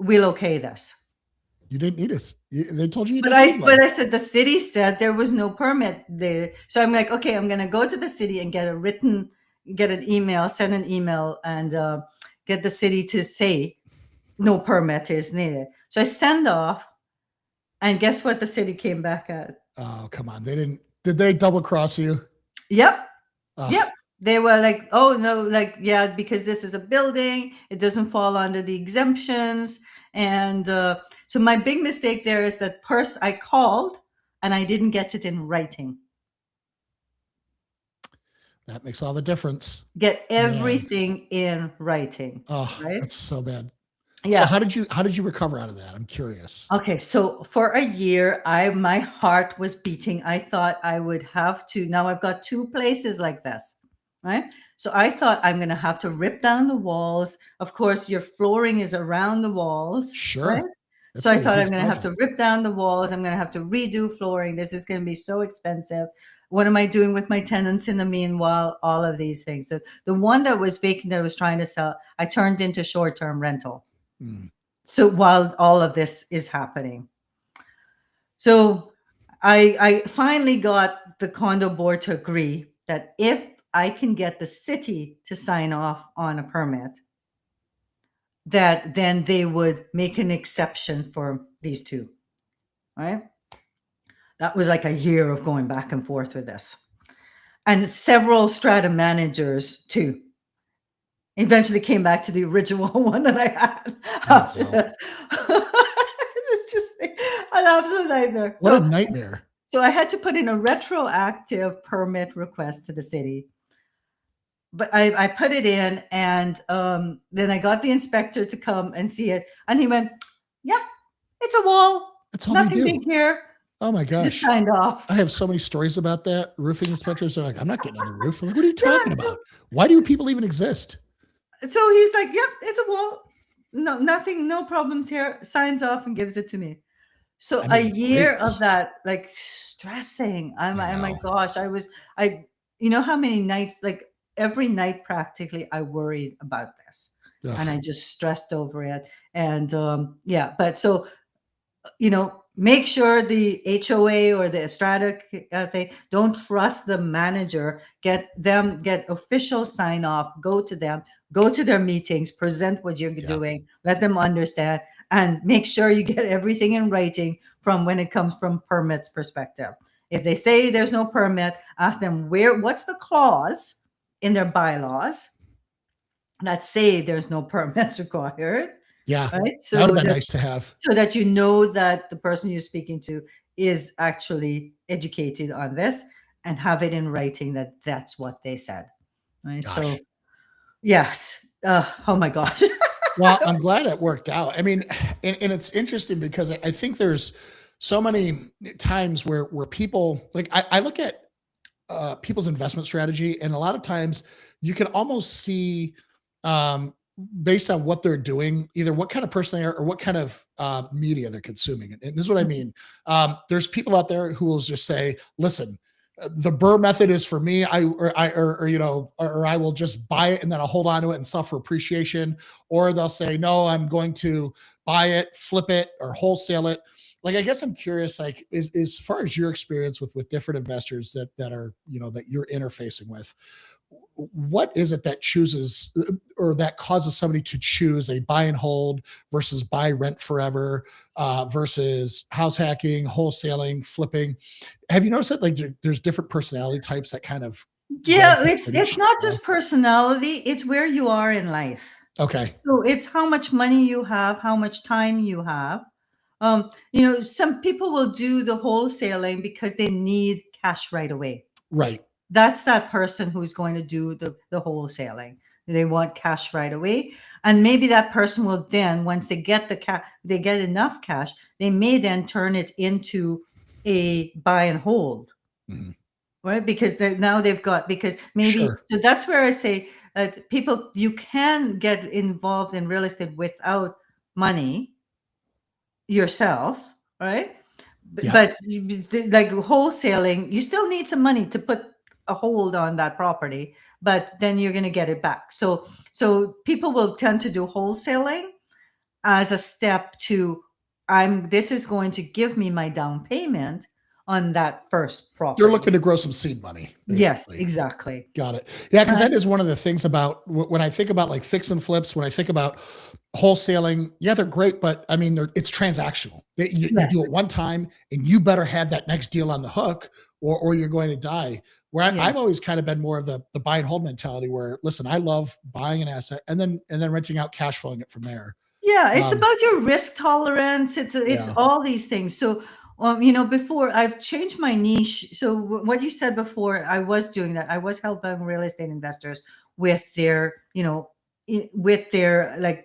we'll okay this. You didn't need us. They told you. But I said the city said there was no permit there. So I'm like, okay, I'm going to go to the city and send an email, and get the city to say no permit is needed. So I send off, And guess what the city came back at? Oh, come on. Did they double cross you? Yep. Oh, Yep. They were like, oh no, like, yeah, because this is a building, it doesn't fall under the exemptions. And so my big mistake there is that I called and I didn't get it in writing. that makes all the difference. Get Man. everything in writing, Oh, right? that's so bad. So Yeah. how did you recover out of that? I'm curious. Okay, so for a year, my heart was beating. I thought I would have to. Now I've got two places like this, right? So I thought I'm going to have to rip down the walls. Of course, your flooring is around the walls, right? Sure. That's So I gonna be a thought I'm huge going to have to project. rip down the walls. I'm going to have to redo flooring. This is going to be so expensive. What am I doing with my tenants in the meanwhile? All of these things. So the one that was vacant that I was trying to sell, I turned into short-term rental. Mm. So while all of this is happening. So I finally got the condo board to agree that if I can get the city to sign off on a permit, that then they would make an exception for these two, right? That was like a year of going back and forth with this. And several strata managers too. Eventually came back to the original one that I had Oh, after wow. this. It's just an absolute nightmare. What a nightmare. So I had to put in a retroactive permit request to the city. But I put it in, and then I got the inspector to come and see it. And he went, yeah, it's a wall. That's all they Nothing do. big here. Oh my Just gosh. signed off. I have so many stories about that. Roofing inspectors are like, I'm not getting on the roof. I'm like, what are you Yeah, talking about? Why do people even exist? so he's like, yep, it's a wall. No, nothing, no problems here. Signs off and gives it to me. So I a mean, year great. of that, like stressing. I Oh my know. gosh, I, you know how many nights, like every night practically, I worried about this, and Ugh. I just stressed over it. And yeah, but so make sure the HOA or the strata thing, don't trust the manager. Get official sign off. Go to them. Go to their meetings. Present what you're Yeah. doing. Let them understand, and make sure you get everything in writing from when it comes from permits perspective. If they say there's no permit, ask them what's the clause in their bylaws that say there's no permits required, Yeah. right? That would have been nice to have. So that you know that the person you're speaking to is actually educated on this, and have it in writing that that's what they said, right? So Gosh. yes. Oh my gosh. Well, I'm glad it worked out. I mean, and it's interesting because I think there's so many times where people like I look at people's investment strategy, and a lot of times you can almost see um, based on what they're doing, either what kind of person they are or what kind of media they're consuming. And this is what I mean. There's people out there who will just say, "Listen, the Burr method is for me. Or I will just buy it and then I'll hold on to it and suffer appreciation." Or they'll say, "No, I'm going to buy it, flip it, or wholesale it." Like, I guess I'm curious, like, is as far as your experience with different investors that are that you're interfacing with, what is it that chooses or that causes somebody to choose a buy and hold versus buy rent forever versus house hacking, wholesaling, flipping? Have you noticed that like there's different personality types that kind of Yeah, gravitate toward it's each? not Yeah. just personality, it's where you are in life. Okay. So it's how much money you have, how much time you have. Some people will do the wholesaling because they need cash right away. Right. That's that person who's going to do the wholesaling. They want cash right away. And maybe that person will then, once they get they get enough cash, they may then turn it into a buy and hold, Mhm. right? Because now they've got, because maybe, Sure. so that's where I say that people, you can get involved in real estate without money yourself, right? Yeah. But like wholesaling, you still need some money to put a hold on that property, but then you're going to get it back. So people will tend to do wholesaling as a step to, this is going to give me my down payment on that first You're property. looking to grow some seed money, Yes, basically. exactly. Got it. Yeah, because Uh, that is one of the things about when I think about like fix and flips, when I think about wholesaling, yeah, they're great, but I mean, it's transactional. You yes, do it one time, and you better have that next deal on the hook, or you're going to die. Where yeah. I've always kind of been more of the buy and hold mentality. Where listen, I love buying an asset and then renting out, cash flowing it from there. Yeah, it's Um, about your risk tolerance. It's yeah. all these things. So, you know, before I've changed my niche. So, what you said before, I was doing that. I was helping real estate investors with their, you know, with their like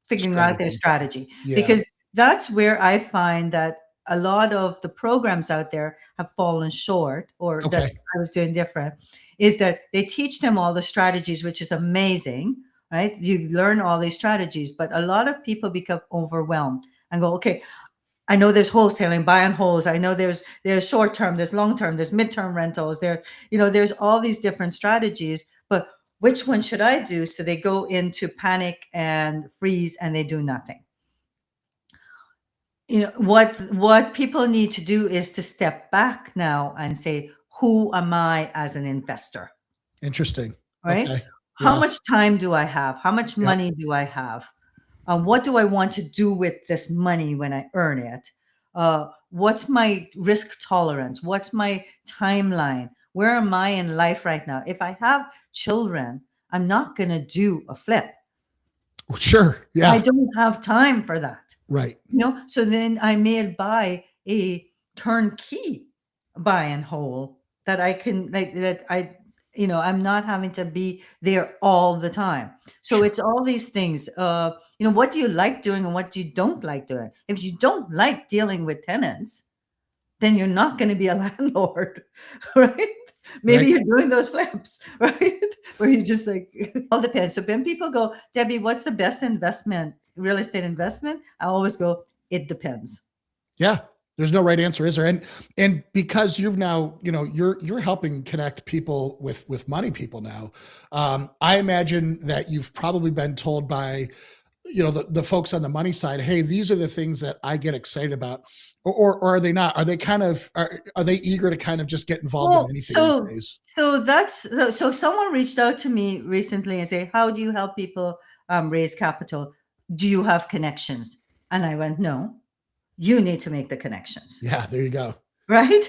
figuring out their Strategy. strategy, Yeah. because that's where I find that a lot of the programs out there have fallen short, or that Okay. I was doing different, is that they teach them all the strategies, which is amazing, right? You learn all these strategies, but a lot of people become overwhelmed and go, okay, I know there's wholesaling, buy and holds. I know there's short term, there's long term, there's midterm rentals. There, you know, there's all these different strategies, but which one should I do? So they go into panic and freeze, and they do nothing. You know what people need to do is to step back now and say, who am I as an investor? Interesting. Right? Okay. How Yeah. much time do I have? How much Yep. money do I have? What do I want to do with this money when I earn it? What's my risk tolerance? What's my timeline? Where am I in life right now? If I have children, I'm not going to do a flip. Sure. I Yeah. don't have time for that. Right. You know, so then I may buy a turnkey buy and hold that I can like that I you know, I'm not having to be there all the time. So Sure. it's all these things. You know, what do you like doing and what you don't like doing? If you don't like dealing with tenants, then you're not going to be a landlord, right? Maybe Right. you're doing those flips, right? Where you just like all depends. So when people go, Debbie, what's the best investment, real estate investment? I always go, it depends. Yeah. There's no right answer, is there? And because you've now, you're helping connect people with money people now. I imagine that you've probably been told by, the folks on the money side, hey, these are the things that I get excited about. Or are they not? Are they kind of are they eager to kind of just get involved in Well, anything these so days? so that's so someone reached out to me recently and say, how do you help people raise capital? Do you have connections? And I went, no, you need to make the connections. Yeah, there you go. Right?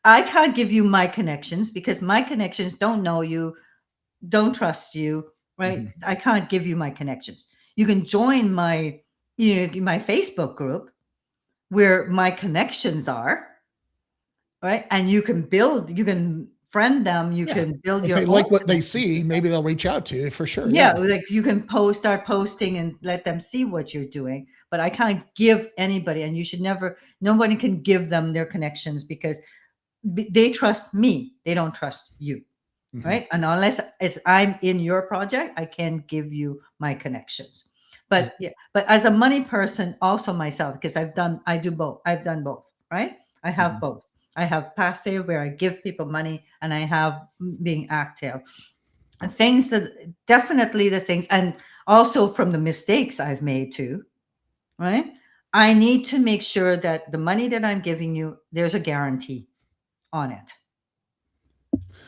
I can't give you my connections because my connections don't know you, don't trust you, right? Mhm. I can't give you my connections. You can join my Facebook group where my connections are, right? And you can friend them, you Yeah. can build If they your own like what they connections see, with maybe them. they'll reach out to you for sure. Yeah, Yeah. like you can start posting and let them see what you're doing. But I can't give anybody, and you should never, nobody can give them their connections because they trust me. They don't trust you. Mhm. Right? And unless it's I'm in your project, I can give you my connections. Yeah. But yeah, but as a money person, also myself, because I do both. I've done both, right? I have Mhm. both. I have passive where I give people money, and I have being active. And things that definitely the things, and also from the mistakes I've made too, right? I need to make sure that the money that I'm giving you, there's a guarantee on it,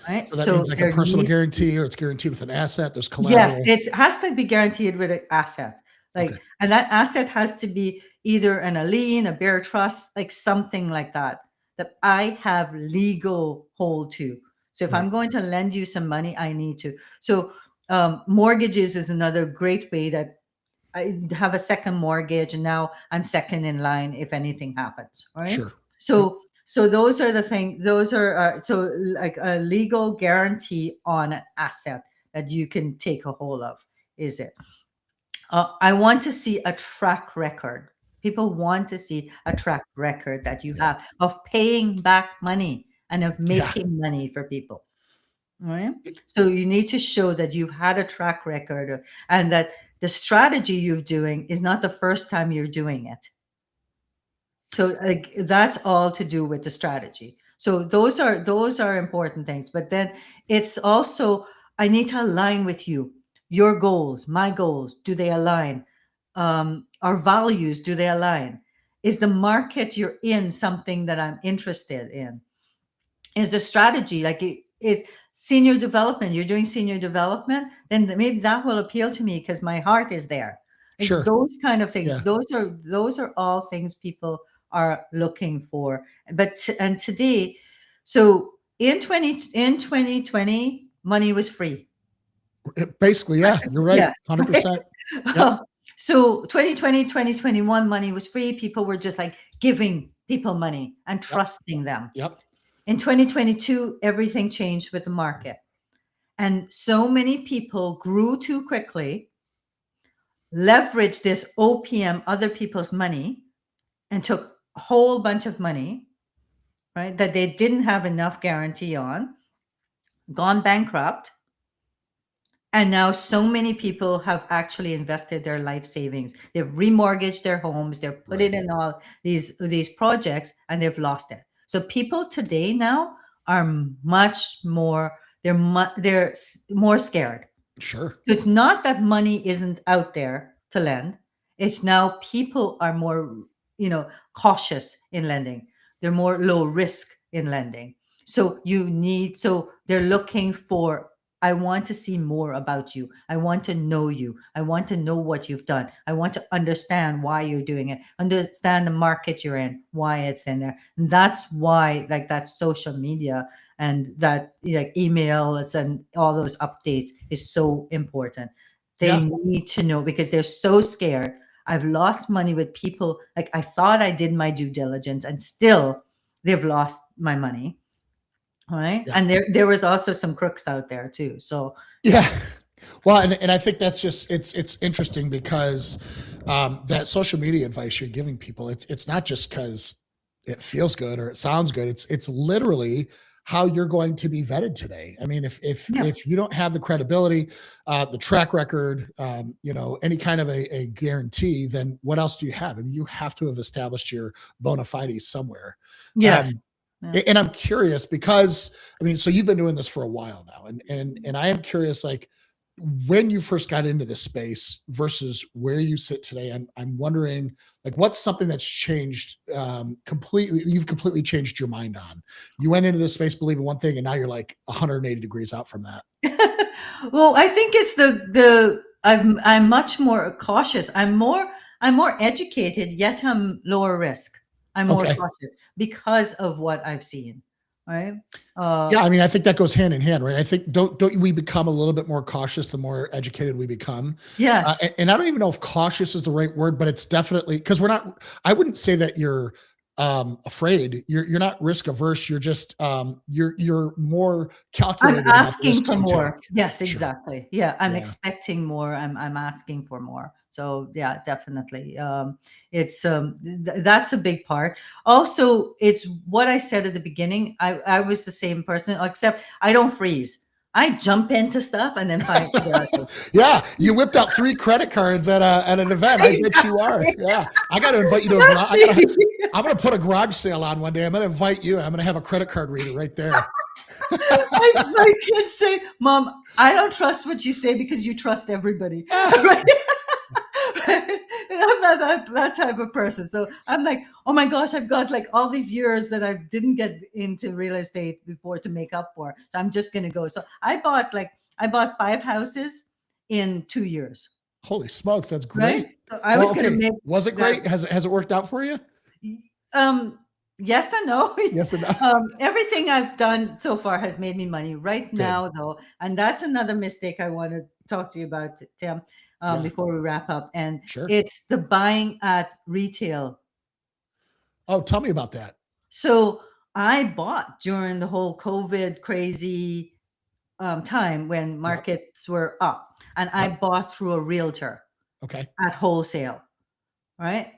right? So that means So like a there personal needs guarantee, or it's guaranteed with an asset. There's Yes, collateral. it has to be guaranteed with an asset. Okay. And that asset has to be either an a lien, a bear trust, like something like that, that I have legal hold to. So if Right. I'm going to lend you some money, I need to. So mortgages is another great way that I have a second mortgage, and now I'm second in line if anything happens. Right. Sure. Yep. So those are the things. Those are so like a legal guarantee on an asset that you can take a hold of. Is it? I want to see a track record. People want to see a track record that you Yeah. have of paying back money and of Yeah. making money for people. Right? So you need to show that you've had a track record and that the strategy you're doing is not the first time you're doing it. So like that's all to do with the strategy. So those are important things. But then it's also I need to align with you. Your goals, my goals, do they align? Our values, do they align? Is the market you're in something that I'm interested in? is the strategy. Like it is senior development. You're doing senior development, then maybe that will appeal to me because my heart is there. Like Sure. those kind of things. Yeah. Those are all things people are looking for. And today, so in 2020, money was free. Basically, yeah, you're right. Yeah. 100%. Yep. So 2020, 2021, money was free. People were just like giving people money and Yep. trusting them. Yep. In 2022, everything changed with the market. And so many people grew too quickly, leveraged this OPM, other people's money, and took a whole bunch of money, right, that they didn't have enough guarantee on, gone bankrupt. And now so many people have actually invested their life savings. They've remortgaged their homes, they've put it Right. in all these projects, and they've lost it. So people today now are much more, they're more scared. Sure. So it's not that money isn't out there to lend. It's now people are more, cautious in lending. They're more low risk in lending. So they're looking for, I want to see more about you. I want to know you. I want to know what you've done. I want to understand why you're doing it. Understand the market you're in, why it's in there. And that's why, like, that social media and that, like, emails and all those updates is so important. They Yeah. need to know because they're so scared. I've lost money with people. Like, I thought I did my due diligence and still they've lost my money. All right. Yeah. And there was also some crooks out there too. So Yeah. Well, and I think that's just it's interesting because that social media advice you're giving people, it's not just because it feels good or it sounds good. It's literally how you're going to be vetted today. I mean, yeah. if you don't have the credibility, the track record, any kind of a guarantee, then what else do you have? I mean, you have to have established your bona fides somewhere. Yes. Um, Yeah. and I'm curious because I mean, so you've been doing this for a while now, and I am curious, like when you first got into this space versus where you sit today. I'm wondering, like, what's something that's changed completely? You've completely changed your mind on. You went into this space believing one thing, and now you're like 180 degrees out from that. Well, I think it's the I'm much more cautious. I'm more educated, yet I'm lower risk. I'm more Okay. cautious because of what I've seen. Right. Yeah, I mean, I think that goes hand in hand, right? I think don't we become a little bit more cautious the more educated we become, Yes. and I don't even know if cautious is the right word, but it's definitely because we're not. I wouldn't say that you're afraid. You're not risk averse. You're just you're more I'm calculated about the asking risks for you take. more. Yes, Sure. exactly. Yeah, I'm Yeah. expecting more. I'm asking for more. So yeah, definitely. It's that's a big part. Also, it's what I said at the beginning. I was the same person, except I don't freeze. I jump into stuff and then find figure out things. Yeah, you whipped out 3 credit cards at an event. I bet you are. Exactly. Yeah, I got to invite you to a garage. Exactly. I'm gonna put a garage sale on one day. I'm gonna invite you. I'm gonna have a credit card reader right there. My kids say, "Mom, I don't trust what you say because you trust everybody." Right? And I'm not that type of person. So I'm like, oh my gosh, I've got like all these years that I didn't get into real estate before to make up for. So I'm just gonna go. So I bought 5 houses in 2 years. Holy smokes, that's Right. great. So I Well, was gonna okay, make was it that. great? Has it worked out for you? Um, yes and no. Yes and no. Everything I've done so far has made me money. Right Good. now, though, and that's another mistake I want to talk to you about, Tim, Yeah, before we wrap up. And sure. it's the buying at retail. Oh, tell me about that. So I bought during the whole COVID crazy time when Yep, markets were up, and I yep. bought through a realtor Okay, at wholesale. Right?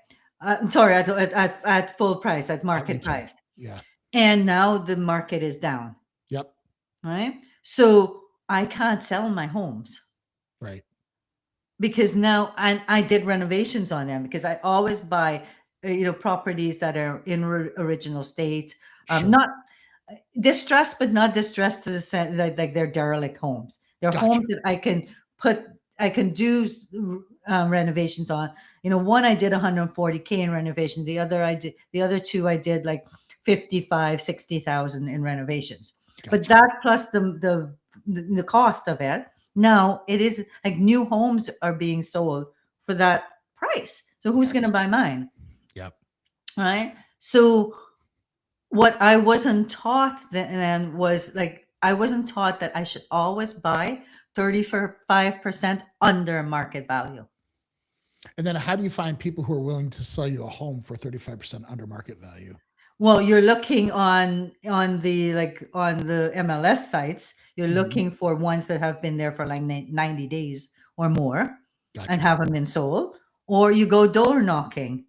Sorry, at full price, at at market retail. price. Yeah, And now the market is down, yep, right? So I can't sell my homes right. because now, and I did renovations on them because I always buy, properties that are in original state, Sure. not distressed, but not distressed to the sense that like they're derelict homes. They're Gotcha. homes that I can do renovations on. One I did 140K in renovation. The other two I did like 55, 60,000 in renovations. But Gotcha. that plus the cost of it, now it is like new homes are being sold for that price. So who's going to Yes. buy mine? Yep. Right? So what I wasn't taught then was like, I wasn't taught that I should always buy 35% under market value. And then how do you find people who are willing to sell you a home for 35% under market value? Well, you're looking on the like on the MLS sites, you're Mhm. looking for ones that have been there for like 90 days or more and Gotcha. haven't been sold, or you go door knocking.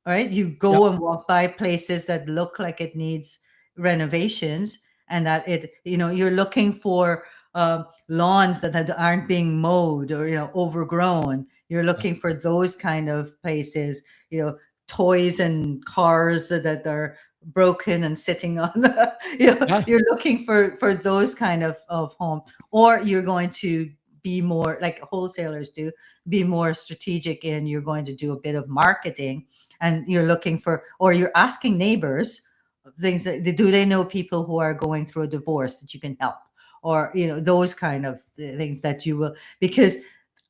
Right? You Yep. go and walk by places that look like it needs renovations, and that you're looking for lawns that aren't being mowed or overgrown. You're Yep. looking for those kind of places. Toys and cars that are broken and sitting on the. Yeah. You're looking for those kind of home, or you're going to be more like wholesalers do, be more strategic in you're going to do a bit of marketing, and you're looking for, or you're asking neighbors things that do they know people who are going through a divorce that you can help, or those kind of things that you will, because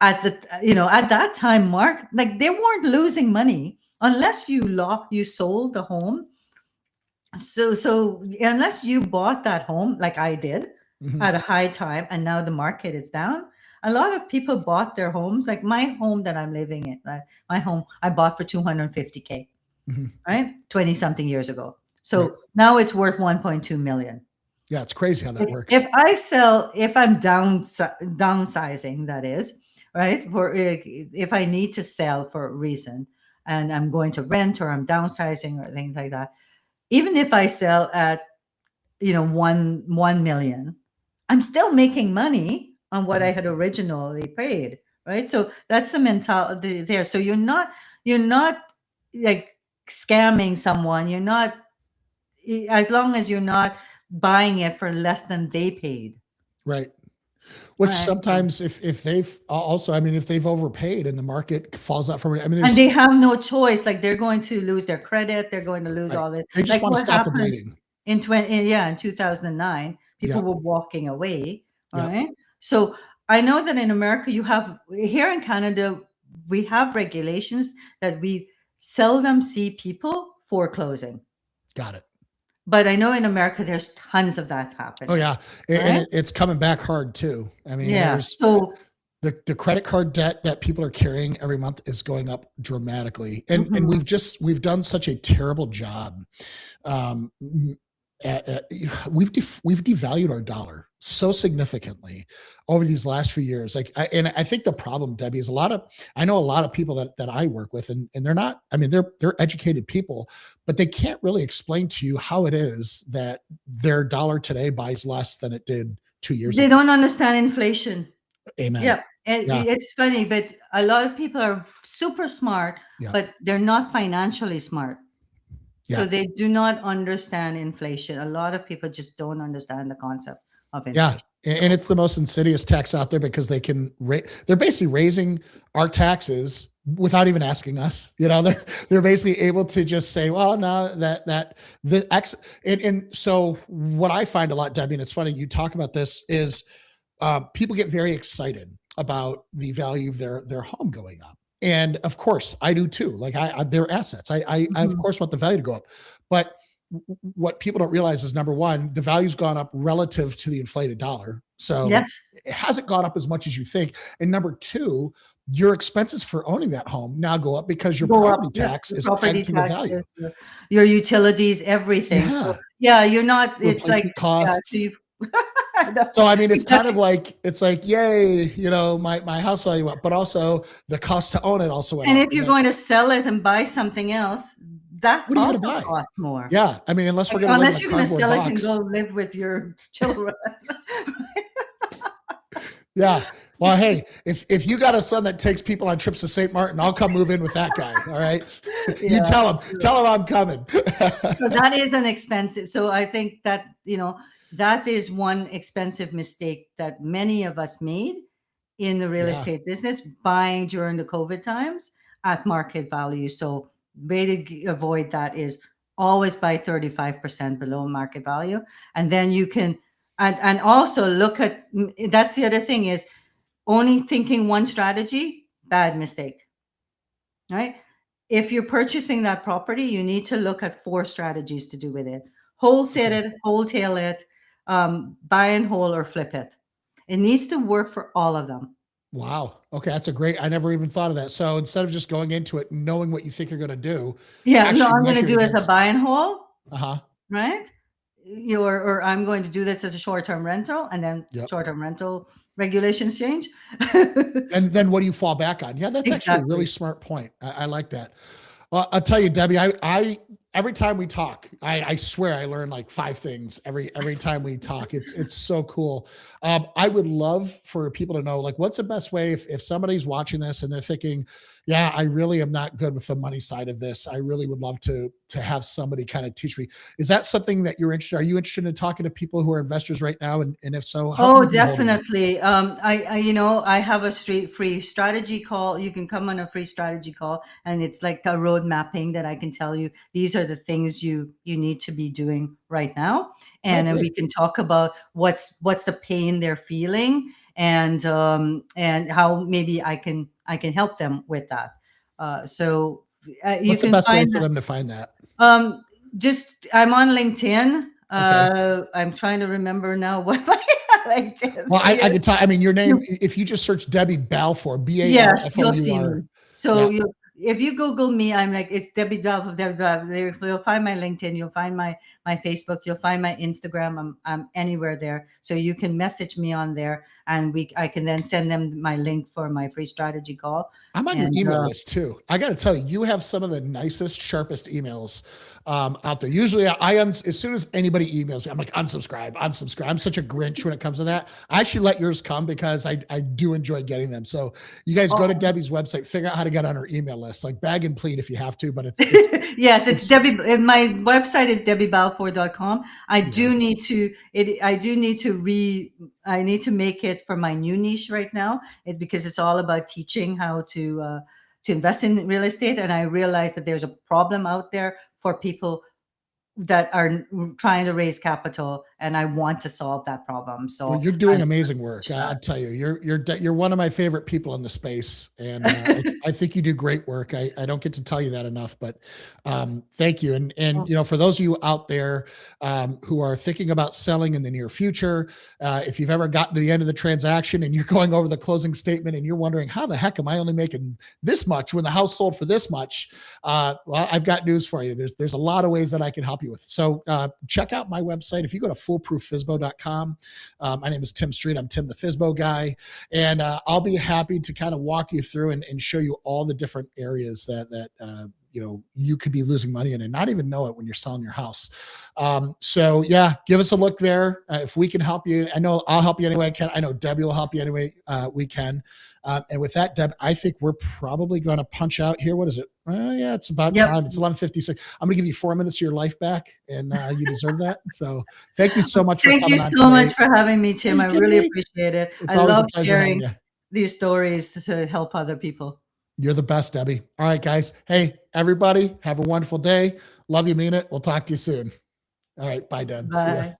at that time, Mark, like they weren't losing money unless you sold the home. So unless you bought that home like I did Mhm. at a high time and now the market is down, a lot of people bought their homes. Like my home that I'm living in, my home I bought for 250K, Mhm. right? 20 something years ago. Right. So now it's worth 1.2 million. Yeah, it's crazy how that If works. I sell, if I'm downsizing, that is, right? For if I need to sell for a reason and I'm going to rent or I'm downsizing or things like that, even if I sell at 1 million, I'm still making money on what I Mhm. had originally paid, right? So that's the mentality there. So you're not like scamming someone. You're not, as long as you're not buying it for less than they paid. Right. Which Right. So, sometimes if they've also, I mean, if they've overpaid and the market falls out from it, I mean, and there's they have no choice. Like they're going to lose their credit. They're going to lose right. all this. They just Like want to what stop the happened bleeding. in 2009, people Yep. were walking away. All Yep. right. So I know that in America, here in Canada, we have regulations that we seldom see people foreclosing. Got it. But I know in America, there's tons of that Oh happening. yeah. And Right. it's coming back hard too. I mean, Yeah. there's So, the credit card debt that people are carrying every month is going up dramatically. And mhm. we've done such a terrible job um, we've devalued our dollar so significantly over these last few years. And I think the problem, Debbie, is I know a lot of people that I work with, and they're not. I mean, they're educated people, but they can't really explain to you how it is that their dollar today buys less than it did 2 years They ago. don't understand inflation. Amen. Yeah, and Yeah. it's funny, but a lot of people are super smart, Yeah. but they're not financially smart. So Yeah. they do not understand inflation. A lot of people just don't understand the concept of Yeah. inflation. And it's the most insidious tax out there because they're basically raising our taxes without even asking us. They're basically able to just say, well, no, that the X and so what I find a lot, Debbie, and it's funny you talk about this, is people get very excited about the value of their home going up. And of course, I do too. Like they're assets. I of Mhm. course want the value to go up, but what people don't realize is number one, the value's gone up relative to the inflated dollar. So Yes. it hasn't gone up as much as you think. And number two, your expenses for owning that home now go up because your Go up. property Yeah. tax Your is property pegged to the value. taxes, your utilities, everything. So Yeah. yeah, you're not, it's like, Replacement yeah, so costs. you no, So I mean, exactly. it's like, yay, my house value up, but also the cost to own it also went And up. if And you're then going to sell it and buy something else, that what are you going to also buy? costs more. Yeah, I mean, unless we're Like, going to live in unless a you're gonna cardboard sell it and go box. live with your children. Yeah. Well, hey, if you got a son that takes people on trips to St. Martin, I'll come move in with that guy. All right. You Yeah. tell him I'm coming. So that is an expensive. So I think that, that is one expensive mistake that many of us made in the real Yeah. estate business, buying during the COVID times at market value. So way to avoid that is always buy 35% below market value. And then you can, and also look at, that's the other thing is only thinking one strategy, bad mistake, right? If you're purchasing that property, you need to look at 4 strategies to do with it. Wholesale Okay. it, wholesale it, buy and hold or flip it. It needs to work for all of them. Wow. Okay. That's a great, I never even thought of that. So instead of just going into it, knowing what you think you're going to do, Yeah, no, actually I'm going to measure it do as a against. buy and hold, Uh-huh. right? Or I'm going to do this as a short-term rental, and then Yep. short-term rental regulations change. And then what do you fall back on? Yeah, that's actually a really Exactly. smart point. I like that. Well, I'll tell you, Debbie, I every time we talk, I swear I learn like 5 things every time we talk. It's so cool. I would love for people to know, like, what's the best way if somebody's watching this and they're thinking, yeah, I really am not good with the money side of this. I really would love to have somebody kind of teach me. Is that something that you're interested? Are you interested in talking to people who are investors right now? And if so, how can Oh, we get a hold of you? definitely. I have a free strategy call. You can come on a free strategy call, and it's like a road mapping that I can tell you these are the things you need to be doing right now, Oh, and then we great. can talk about what's the pain they're feeling, and how maybe I can help them with that. You What's the can best way find for that. them to find that? Just I'm on LinkedIn. Okay. I'm trying to remember now what my LinkedIn Well, thing I is. could tell. I mean, your name. You If you just search Debbie Balfour, Yes, you'll see Balfour. me. So Yeah, if you Google me, I'm like it's Debbie Dove. Debbie Dove. You'll find my LinkedIn. You'll find my Facebook. You'll find my Instagram. I'm anywhere there. So you can message me on there, and I can then send them my link for my free strategy call. I'm on your And email list too. I got to tell you, you have some of the nicest, sharpest emails out there. Usually, as soon as anybody emails me, I'm like unsubscribe, unsubscribe. I'm such a Grinch when it comes to that. I actually let yours come because I do enjoy getting them. So you guys go to oh, Debbie's website, figure out how to get on her email list, like bag and plead if you have to. But it's yes, it's it's Debbie. My website is debbiebalfour.com. yeah. I do need to I need to make it for my new niche right now, because it's all about teaching how to invest in real estate. And I realize that there's a problem out there for people that are trying to raise capital, and I want to solve that problem. Well, So you're I'm doing going amazing to work. push I that. tell you, you're one of my favorite people in the space, and I think you do great work. I don't get to tell you that enough, but thank you. And for those of you out there who are thinking about selling in the near future, if you've ever gotten to the end of the transaction and you're going over the closing statement and you're wondering how the heck am I only making this much when the house sold for this much, well, I've got news for you. There's a lot of ways that I can help you with. So check out my website. If you go to foolprooffisbo.com. My name is Tim Street. I'm Tim the Fisbo guy, and I'll be happy to kind of walk you through and show you all the different areas that you could be losing money in and not even know it when you're selling your house. So yeah, give us a look there. If we can help you, I know I'll help you any way I can. I know Debbie will help you any way we can. And with that, Deb, I think we're probably going to punch out here. What is it? Yeah, it's about Yep. time. It's 11:56. I'm going to give you 4 minutes of your life back, and you deserve that. So thank you so much for Thank you coming on so today. much for having me, Are Tim. you I kidding really me? appreciate it. It's I always a love pleasure having sharing you. these stories to help other people. You're the best, Debbie. All right, guys. Hey, everybody, have a wonderful day. Love you, mean it. We'll talk to you soon. All right. Bye, Deb. See ya. Bye.